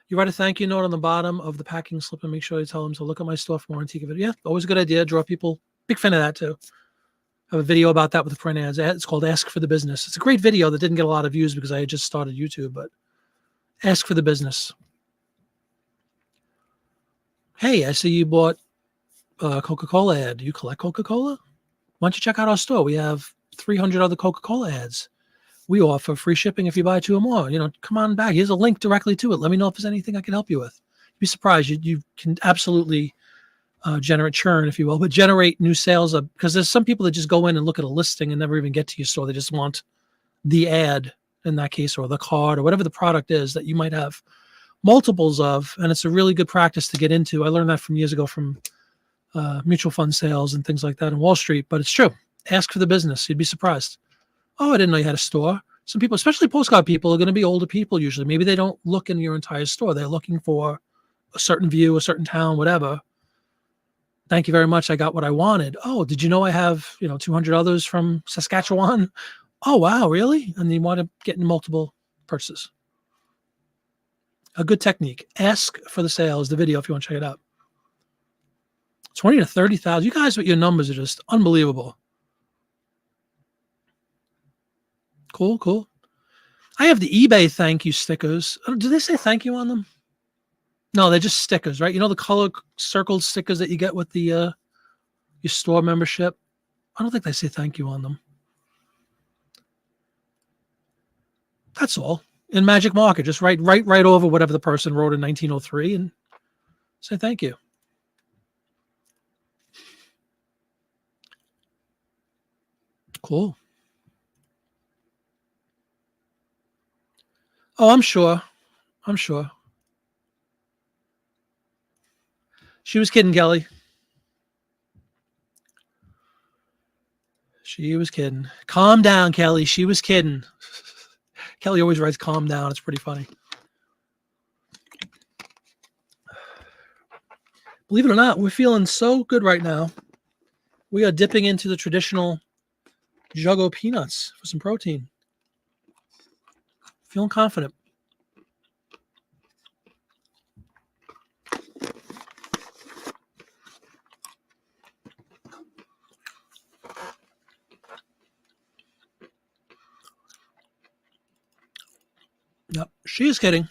You write a thank you note on the bottom of the packing slip and make sure you tell them to look at my store for more antique video. Yeah, always a good idea. Draw people. Big fan of that, too. I have a video about that with the print ads. It's called Ask for the Business. It's a great video that didn't get a lot of views because I had just started YouTube, but Ask for the Business. Hey, I see you bought a Coca-Cola ad. Do you collect Coca-Cola? Why don't you check out our store? We have 300 other Coca-Cola ads. We offer free shipping if you buy 2 or more. Come on back. Here's a link directly to it. Let me know if there's anything I can help you with. You'd be surprised. You can absolutely generate churn, if you will, but generate new sales because there's some people that just go in and look at a listing and never even get to your store. They just want the ad in that case, or the card, or whatever the product is that you might have multiples of. And it's a really good practice to get into. I learned that from years ago from mutual fund sales and things like that in Wall Street, but it's true. Ask for the business. You'd be surprised. Oh, I didn't know you had a store. Some people, especially postcard people, are going to be older people usually. Maybe they don't look in your entire store. They're looking for a certain view, a certain town, whatever. Thank you very much. I got what I wanted. Oh, did you know I have 200 others from Saskatchewan? Oh, wow, really? And you want to get in multiple purchases. A good technique. Ask for the sale is the video if you want to check it out. 20 to 30,000. You guys with your numbers are just unbelievable. Cool, cool. I have the eBay thank you stickers. Do they say thank you on them? No, they're just stickers, right? The color circled stickers that you get with the your store membership. I don't think they say thank you on them. That's all. In Magic Market, just write right over whatever the person wrote in 1903 and say thank you. Cool. Oh, I'm sure. I'm sure. She was kidding, Kelly. She was kidding. Calm down, Kelly. She was kidding. Kelly always writes calm down. It's pretty funny. Believe it or not, we're feeling so good right now. We are dipping into the traditional Juggo peanuts for some protein. Feeling confident. Yep, she is kidding.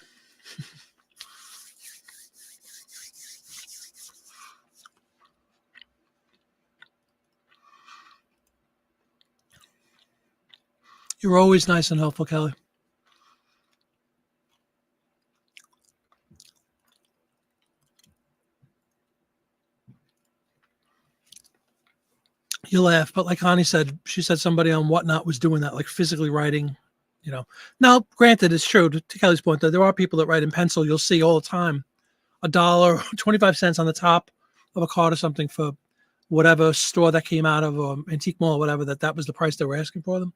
You're always nice and helpful, Kelly. You laugh, but like Connie said, she said somebody on Whatnot was doing that, like physically writing, Now, granted, it's true, to Kelly's point, that there are people that write in pencil. You'll see all the time $1, 25 cents on the top of a card or something for whatever store that came out of, or antique mall, or whatever, that was the price they were asking for them.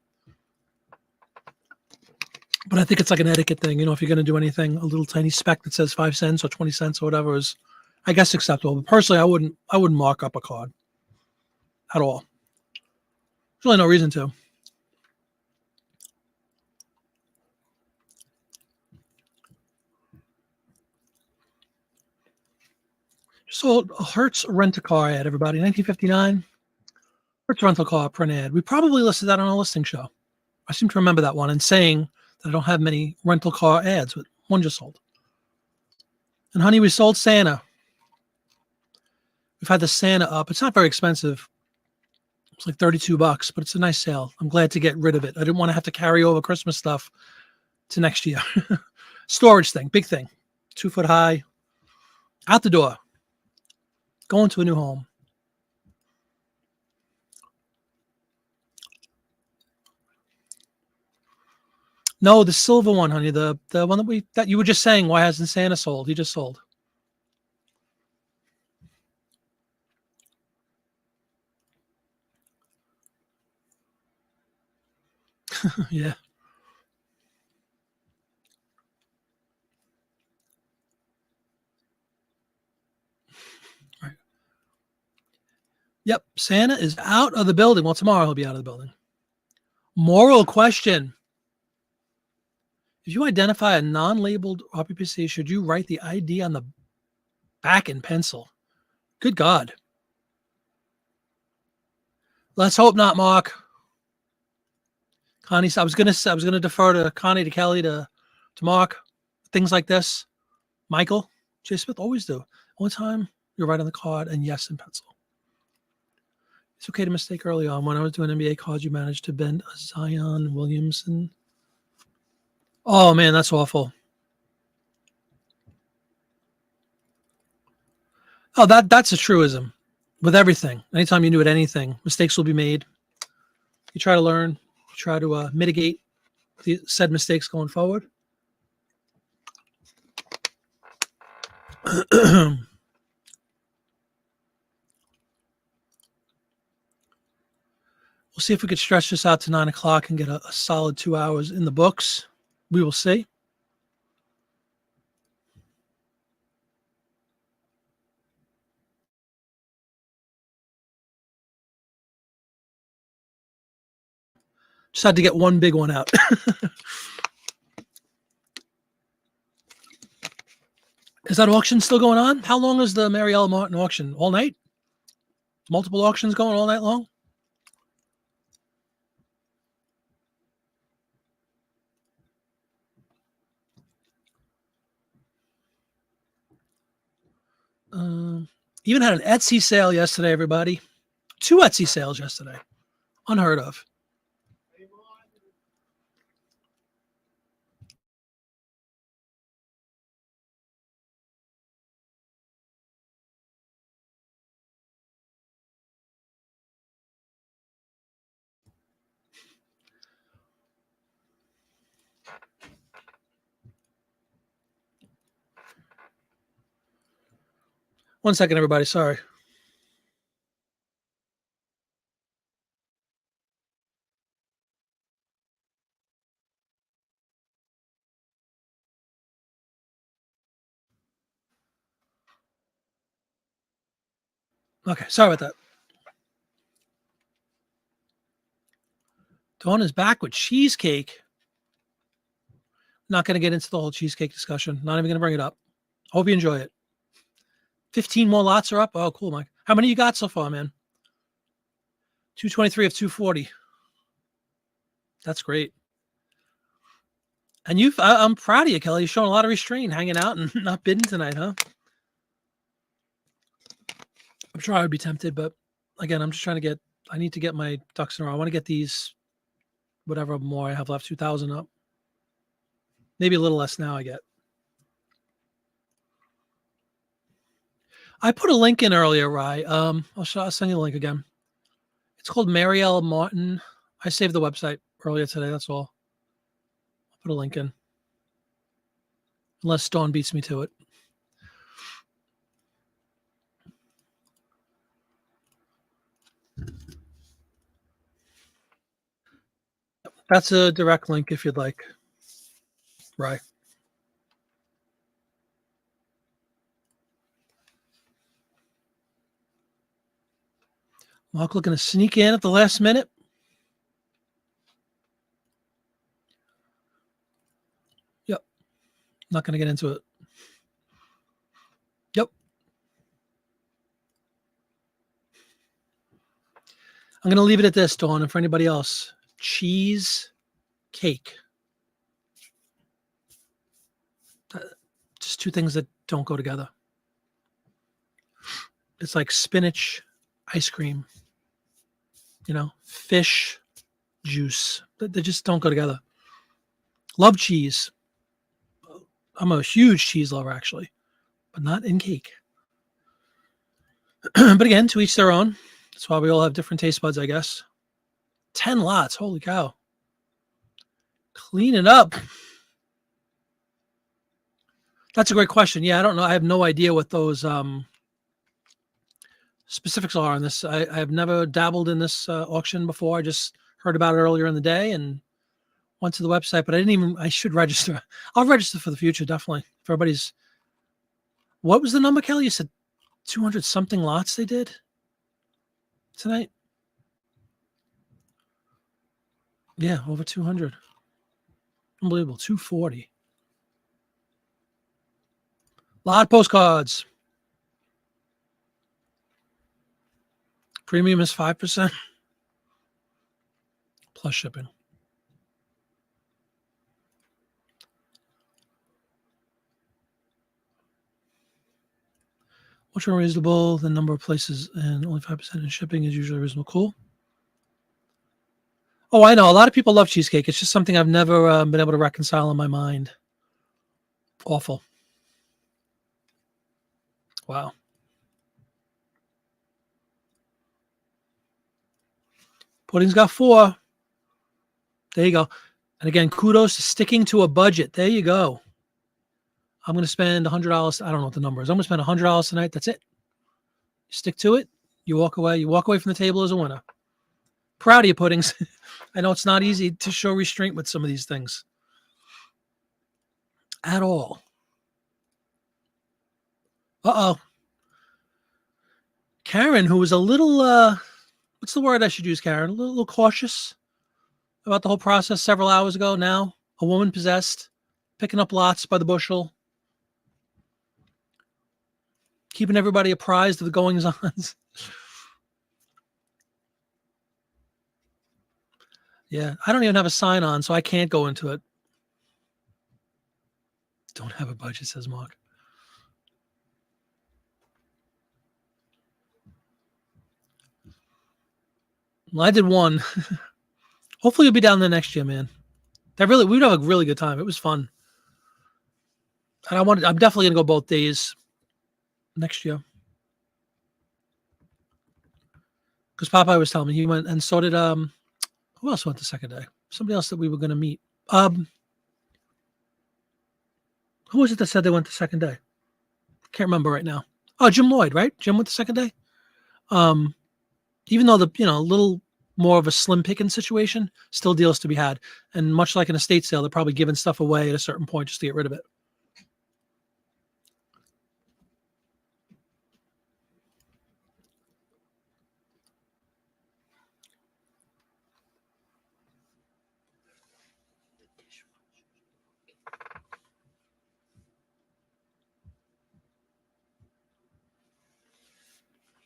But I think it's like an etiquette thing. If you're going to do anything, a little tiny speck that says 5 cents or 20 cents or whatever is, I guess, acceptable. But personally, I wouldn't mark up a card at all. There's really no reason to. Sold a Hertz rent-a-car ad, everybody. 1959. Hertz rental car print ad. We probably listed that on a listing show. I seem to remember that one and saying that I don't have many rental car ads, but one just sold. And honey, we sold Santa. We've had the Santa up. It's not very expensive. It's like $32, but it's a nice sale. I'm glad to get rid of it. I didn't want to have to carry over Christmas stuff to next year. Storage thing, big thing. 2 foot high. Out the door. Going to a new home. No, the silver one, honey. The one that you were just saying. Why hasn't Santa sold? He just sold. Yeah. Right. Yep. Santa is out of the building. Well, tomorrow he'll be out of the building. Moral question. If you identify a non-labeled RPPC, should you write the ID on the back in pencil? Good God. Let's hope not, Mark. Connie, I was gonna defer to Connie, to Kelly, to Mark. Things like this. Michael, J. Smith, always do. Only time you're right on the card, and yes, in pencil. It's okay to mistake early on. When I was doing NBA cards, you managed to bend a Zion Williamson. Oh man, that's awful. Oh, that's a truism with everything. Anytime you do it, anything, mistakes will be made. You try to learn, you try to mitigate the said mistakes going forward. We'll see if we could stretch this out to 9 o'clock and get a solid 2 hours in the books. We will see. Just had to get one big one out. Is that auction still going on? How long is the Mariella Martin auction? All night? Multiple auctions going all night long? Even had an Etsy sale yesterday, everybody. 2 Etsy sales yesterday. Unheard of. One second, everybody. Sorry. Okay, sorry about that. Dawn is back with cheesecake. Not going to get into the whole cheesecake discussion. Not even going to bring it up. Hope you enjoy it. 15 more lots are up. Oh, cool, Mike. How many you got so far, man? 223 of 240. That's great. And I'm proud of you, Kelly. You're showing a lot of restraint, hanging out and not bidding tonight, huh? I'm sure I would be tempted, but again, I'm just trying to I need to get my ducks in a row. I want to get these, whatever more I have left, 2,000 up. Maybe a little less now I get. I put a link in earlier, Rye. I'll send you the link again. It's called Marielle Martin. I saved the website earlier today. That's all. I'll put a link in. Unless Dawn beats me to it. That's a direct link if you'd like. Right. Mark looking to sneak in at the last minute. Yep. Not going to get into it. Yep. I'm going to leave it at this, Dawn, and for anybody else, cheese cake. Just two things that don't go together. It's like spinach ice cream, fish juice. They just don't go together. Love cheese. I'm a huge cheese lover, actually, but not in cake. But again, to each their own. That's why we all have different taste buds, I guess. 10 lots. Holy cow. Clean it up. That's a great question. Yeah, I don't know. I have no idea what those specifics are on this. I have never dabbled in this auction before. I just heard about it earlier in the day and went to the website, but I should register. I'll register for the future, definitely. If everybody's, what was the number, Kelly? You said 200 something lots they did tonight? Yeah, over 200. Unbelievable. 240. Lot of postcards. Premium is 5% plus shipping. Much more reasonable. The number of places and only 5% in shipping is usually reasonable. Cool. Oh, I know. A lot of people love cheesecake. It's just something I've never been able to reconcile in my mind. Awful. Wow. Pudding's got 4. There you go. And again, kudos to sticking to a budget. There you go. I'm going to spend $100. I don't know what the number is. I'm going to spend $100 tonight. That's it. You stick to it. You walk away. You walk away from the table as a winner. Proud of you, Puddings. I know it's not easy to show restraint with some of these things. At all. Uh-oh. Karen, who was a little, what's the word I should use, Karen? A little cautious about the whole process several hours ago. Now, a woman possessed, picking up lots by the bushel, keeping everybody apprised of the goings-ons. Yeah, I don't even have a sign on, so I can't go into it. Don't have a budget, says Mark. Well, I did one. Hopefully you'll be down there next year, man. We would have a really good time. It was fun. And I'm definitely gonna go both days next year. Because Popeye was telling me he went, and so did who else went the second day? Somebody else that we were gonna meet. Who was it that said they went the second day? Can't remember right now. Oh, Jim Lloyd, right? Jim went the second day. Even though a little more of a slim picking situation, still deals to be had. And much like an estate sale, they're probably giving stuff away at a certain point just to get rid of it.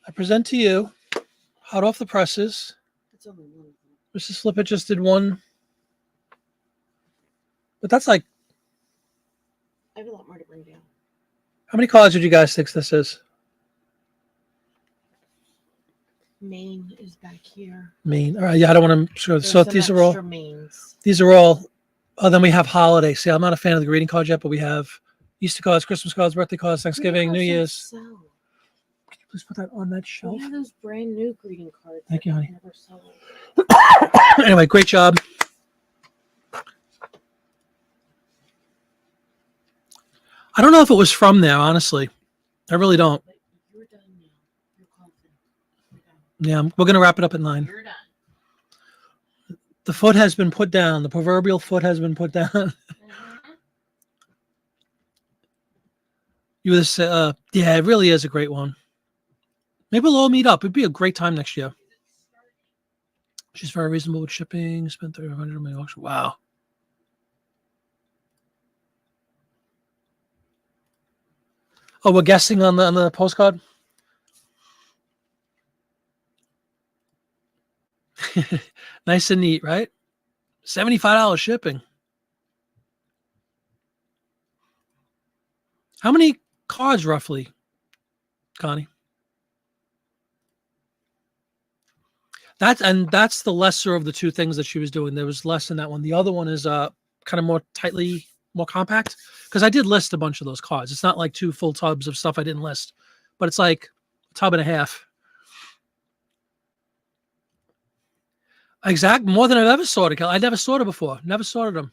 I present to you, hot off the presses, Mrs. Flippett just did one. But that's like, I have a lot more to bring down. how many cards would you guys think this is? Maine is back here. Maine. All right. Yeah, I don't want to show. There's So some these are all. extra Maines. These are all. Oh, then we have holiday. See, I'm not a fan of the greeting cards yet, but we have Easter cards, Christmas cards, birthday cards, Thanksgiving, New Year's. Can you please put that on that shelf? We have those brand new greeting cards. Thank you, honey. Never sold. Anyway, great job. I don't know if it was from there, honestly. I really don't. But you're done now. You're confident. You're done. Yeah, we're going to wrap it up at 9. You're done. The foot has been put down. The proverbial foot has been put down. Yeah, it really is a great one. Maybe we'll all meet up. It'd be a great time next year. She's very reasonable with shipping. Spent $300 on my auction. Wow. Oh, we're guessing on the postcard. Nice and neat, right? $75 shipping. How many cards roughly, Connie? That's the lesser of the two things that she was doing. There was less in that one. The other one is kind of more compact, because I did list a bunch of those cards. It's not like 2 full tubs of stuff I didn't list, but it's like tub and a half. Exact, more than I've ever sorted. I never sorted before. Never sorted them.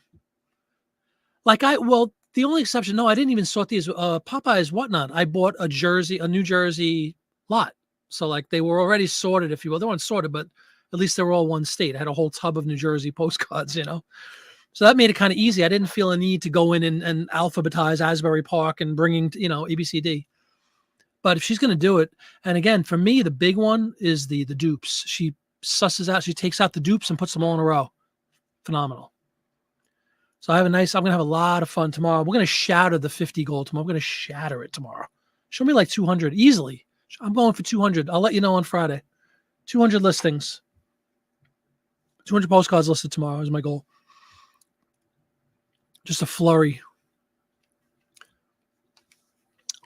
Well, the only exception, no, I didn't even sort these. Popeye's whatnot. I bought a New Jersey lot. So like they were already sorted, if you will. They weren't sorted, but at least they were all one state. I had a whole tub of New Jersey postcards, So that made it kind of easy. I didn't feel a need to go in and alphabetize Asbury Park and bringing, ABCD. But if she's going to do it, and again, for me, the big one is the dupes. She takes out the dupes and puts them all in a row. Phenomenal. So I'm going to have a lot of fun tomorrow. We're going to shatter the 50 goal tomorrow. I'm going to shatter it tomorrow. Show me like 200 easily. I'm going for 200. I'll let you know on Friday. 200 listings. 200 postcards listed tomorrow is my goal. Just a flurry.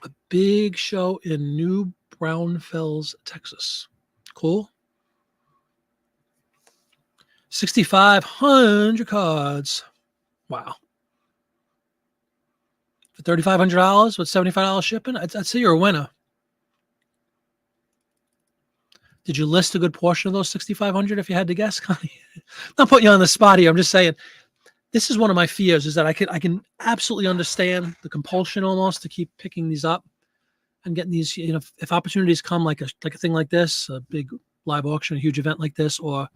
A big show in New Braunfels, Texas. Cool. 6,500 cards. Wow. For $3,500 with $75 shipping, I'd say you're a winner. Did you list a good portion of those 6,500 if you had to guess, Connie? Not putting you on the spot here. I'm just saying this is one of my fears, is that I can absolutely understand the compulsion almost to keep picking these up and getting these, if opportunities come like a thing like this, a big live auction, a huge event like this, or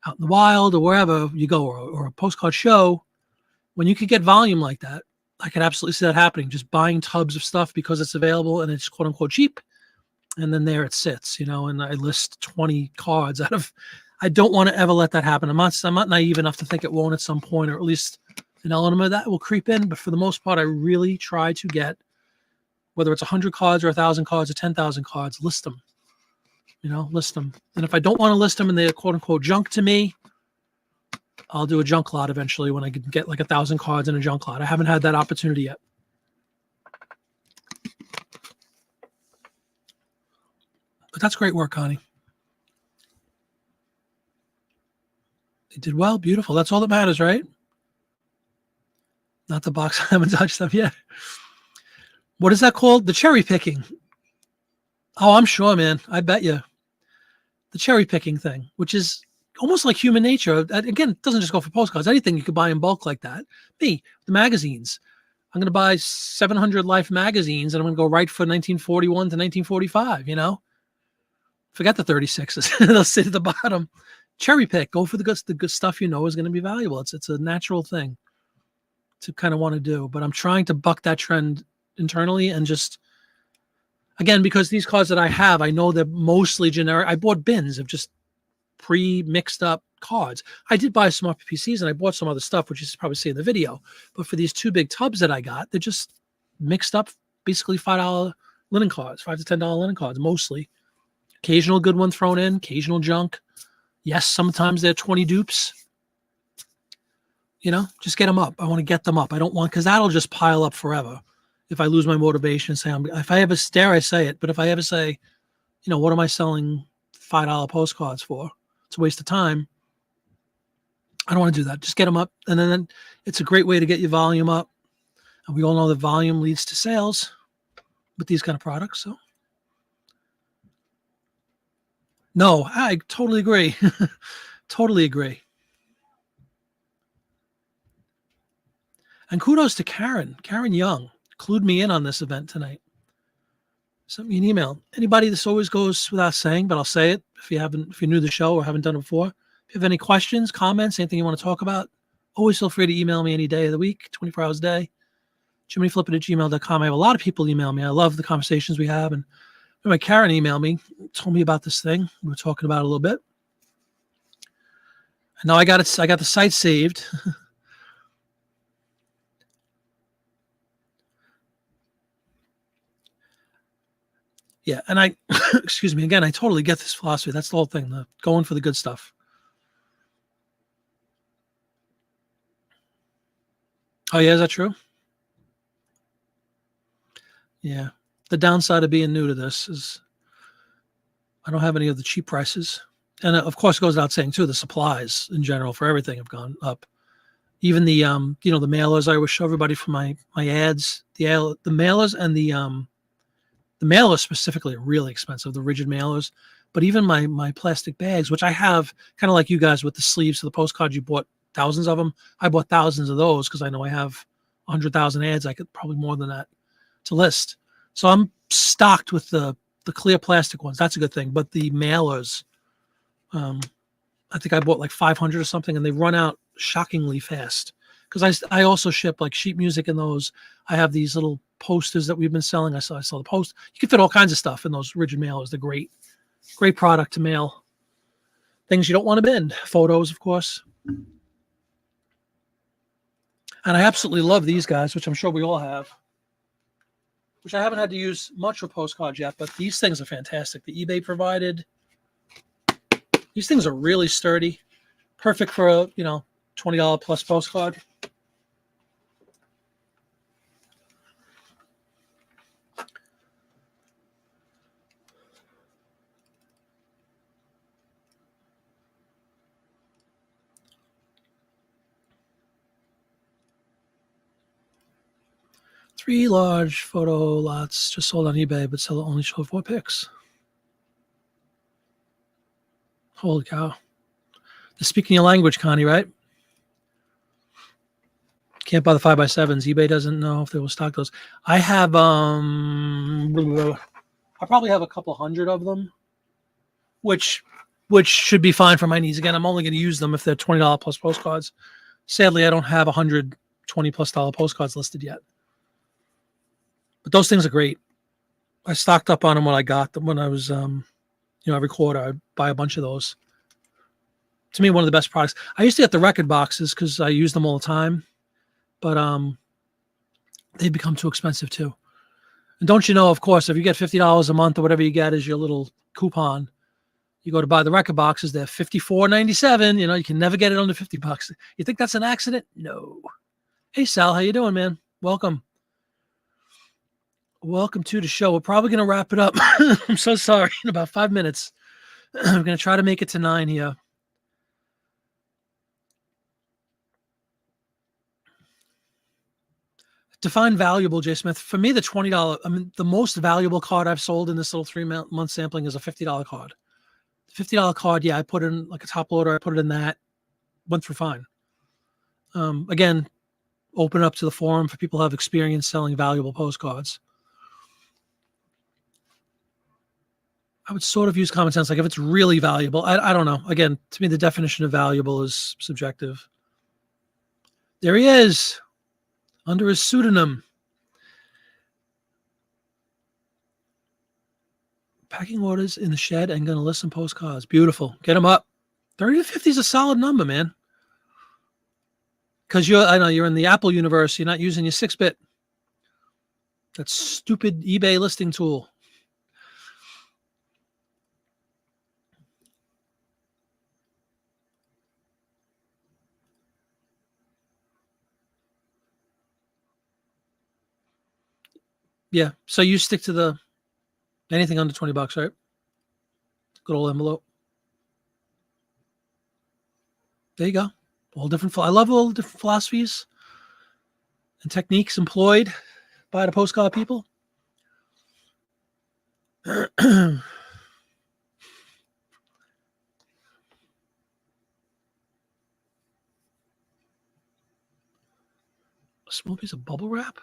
out in the wild or wherever you go, or a postcard show, when you could get volume like that, I could absolutely see that happening. Just buying tubs of stuff because it's available and it's quote unquote cheap. And then there it sits, and I list 20 cards out of, I don't want to ever let that happen. I'm not naive enough to think it won't at some point, or at least an element of that will creep in. But for the most part, I really try to get, whether it's 100 cards or 1,000 cards or 10,000 cards, list them, list them. And if I don't want to list them and they're quote unquote junk to me, I'll do a junk lot eventually when I can get like 1,000 cards in a junk lot. I haven't had that opportunity yet. But that's great work, Connie. They did well. Beautiful. That's all that matters, right? Not the box. I haven't touched them yet. What is that called? The cherry picking. Oh, I'm sure, man. I bet you. The cherry picking thing, which is almost like human nature. Again, it doesn't just go for postcards. Anything you could buy in bulk like that. Me, the magazines. I'm going to buy 700 Life magazines, and I'm going to go right for 1941 to 1945, Forget the 36s. They'll sit at the bottom. Cherry pick. Go for the good stuff is going to be valuable. It's a natural thing to kind of want to do. But I'm trying to buck that trend internally and just, again, because these cards that I have, I know they're mostly generic. I bought bins of just pre-mixed up cards. I did buy some RPPCs and I bought some other stuff, which you probably see in the video. But for these two big tubs that I got, they're just mixed up, basically $5 linen cards, $5 to $10 linen cards, mostly. Occasional good one thrown in, occasional junk. Yes, sometimes they're 20 dupes. Just get them up. I want to get them up. I don't want, because that'll just pile up forever. If I lose my motivation and say, if I ever dare I say it, but if I ever say, what am I selling $5 postcards for? It's a waste of time. I don't want to do that. Just get them up. And then it's a great way to get your volume up. And we all know that volume leads to sales with these kind of products. So. No, I totally agree. Totally agree. And kudos to Karen Young, clued me in on this event tonight. Sent me an email. Anybody, this always goes without saying, but I'll say it if you're new to the show or haven't done it before. If you have any questions, comments, anything you want to talk about, always feel free to email me any day of the week, 24 hours a day. JiminyFlippin@gmail.com. I have a lot of people email me. I love the conversations we have. And anyway, Karen emailed me, told me about this thing. We were talking about it a little bit. And now I got the site saved. Yeah, and I, excuse me, again, I totally get this philosophy. That's the whole thing, the going for the good stuff. Oh, yeah, is that true? Yeah. The downside of being new to this is I don't have any of the cheap prices. And of course, it goes without saying, too, the supplies in general for everything have gone up. Even the, the mailers I always show everybody for my ads, the mailers and the The mailers specifically are really expensive, the rigid mailers. But even my plastic bags, which I have, kind of like you guys with the sleeves for the postcards, you bought thousands of them. I bought thousands of those because I know I have 100,000 ads. I could probably more than that to list. So I'm stocked with the clear plastic ones. That's a good thing. But the mailers, I think I bought like 500 or something, and they run out shockingly fast. Because I also ship like sheet music in those. I have these little posters that we've been selling. I saw the post. You can fit all kinds of stuff in those rigid mailers. They're great product to mail. Things you don't want to bend. Photos, of course. And I absolutely love these guys, which I'm sure we all have. Which I haven't had to use much for postcards yet, but these things are fantastic. The eBay provided. These things are really sturdy. Perfect for a, $20 plus postcard. Three large photo lots just sold on eBay, but only show 4 pics. Holy cow. They're speaking your language, Connie, right? Can't buy the 5x7s. eBay doesn't know if they will stock those. I have, I probably have a couple hundred of them, which should be fine for my needs. Again, I'm only going to use them if they're $20 plus postcards. Sadly, I don't have $120 plus postcards listed yet. But those things are great. I stocked up on them when I got them. When I was, every quarter I'd buy a bunch of those. To me, one of the best products. I used to get the record boxes because I use them all the time, but they become too expensive too. And don't you know, of course, if you get $50 a month or whatever you get as your little coupon, you go to buy the record boxes, they're $54.97. You can never get it under $50. You think that's an accident? No. Hey, Sal, how you doing, man? Welcome. Welcome to the show. We're probably going to wrap it up. I'm so sorry. In about 5 minutes. I'm going to try to make it to 9 here. Define valuable, Jay Smith. For me, the $20, the most valuable card I've sold in this little 3-month sampling is a $50 card. The $50 card, yeah, I put in like a top loader. I put it in that. Went through fine. Again, open up to the forum for people who have experience selling valuable postcards. I would sort of use common sense. Like if it's really valuable, I don't know. Again, to me, the definition of valuable is subjective. There he is, under his pseudonym. Packing orders in the shed and going to list some postcards. Beautiful. Get them up. 30 to 50 is a solid number, man. Because I know you're in the Apple universe. You're not using your 6-bit. That stupid eBay listing tool. Yeah. So you stick to anything under $20, right? Good old envelope. There you go. All different. I love all the different philosophies and techniques employed by the postcard people. A small piece of bubble wrap.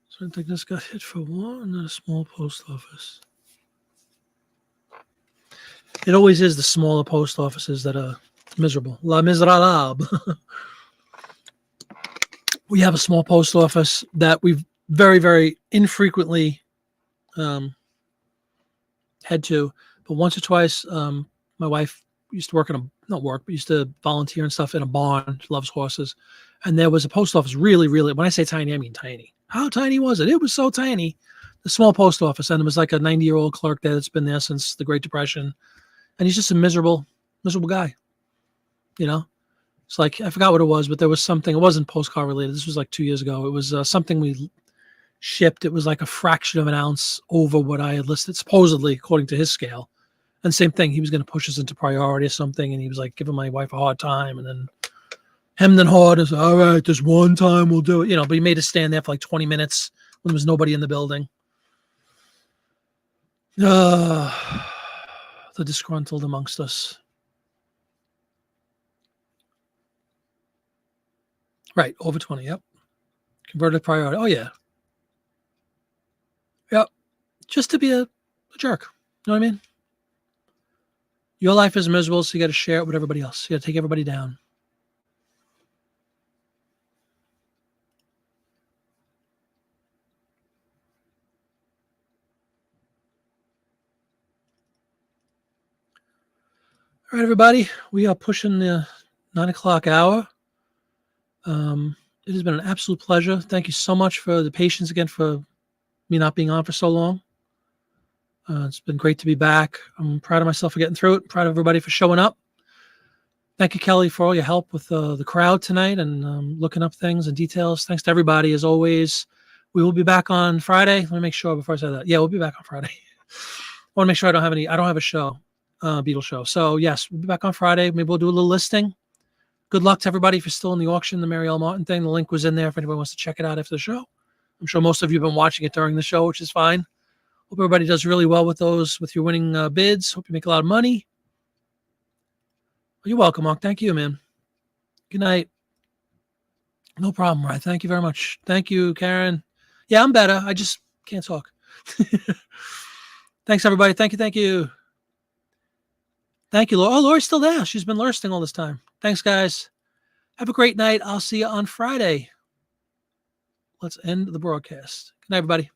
So I think this got hit for one in a small post office. It always is the smaller post offices that are miserable. La miserable. We have a small post office that we've very, very infrequently head to. But once or twice, my wife used to work but used to volunteer and stuff in a barn. She loves horses. And there was a post office really, really, when I say tiny, I mean tiny. How tiny was it? It was so tiny. The small post office. And it was like a 90-year-old clerk there that's been there since the Great Depression. And he's just a miserable guy. It's like, I forgot what it was, but there was something, it wasn't postcard related. This was like 2 years ago. It was something we shipped. It was like a fraction of an ounce over what I had listed, supposedly, according to his scale. And same thing, he was going to push us into priority or something. And he was like giving my wife a hard time. And then hemmed and hawed and said, all right, this one time we'll do it. But he made us stand there for like 20 minutes when there was nobody in the building. The disgruntled amongst us. Right, over 20, yep. Converted priority. Oh, yeah. Yep. Just to be a jerk. You know what I mean? Your life is miserable, so you got to share it with everybody else. You got to take everybody down. All right, everybody. We are pushing the 9 o'clock hour. It has been an absolute pleasure. Thank you so much for the patience again for me not being on for so long. It's been great to be back. I'm proud of myself for getting through it. Proud of everybody for showing up. Thank you, Kelly, for all your help with the crowd tonight and looking up things and details. Thanks to everybody, as always. We will be back on Friday. Let me make sure before I say that. Yeah, we'll be back on Friday. I want to make sure I don't have a show, Beetle show. So, yes, we'll be back on Friday. Maybe we'll do a little listing. Good luck to everybody if you're still in the auction, the Mary L. Martin thing. The link was in there if anybody wants to check it out after the show. I'm sure most of you have been watching it during the show, which is fine. Hope everybody does really well with those, with your winning bids. Hope you make a lot of money. You're welcome, Mark. Thank you, man. Good night. No problem, Ryan. Thank you very much. Thank you, Karen. Yeah, I'm better. I just can't talk. Thanks, everybody. Thank you. Thank you. Thank you, Laura. Oh, Laura's still there. She's been lursting all this time. Thanks, guys. Have a great night. I'll see you on Friday. Let's end the broadcast. Good night, everybody.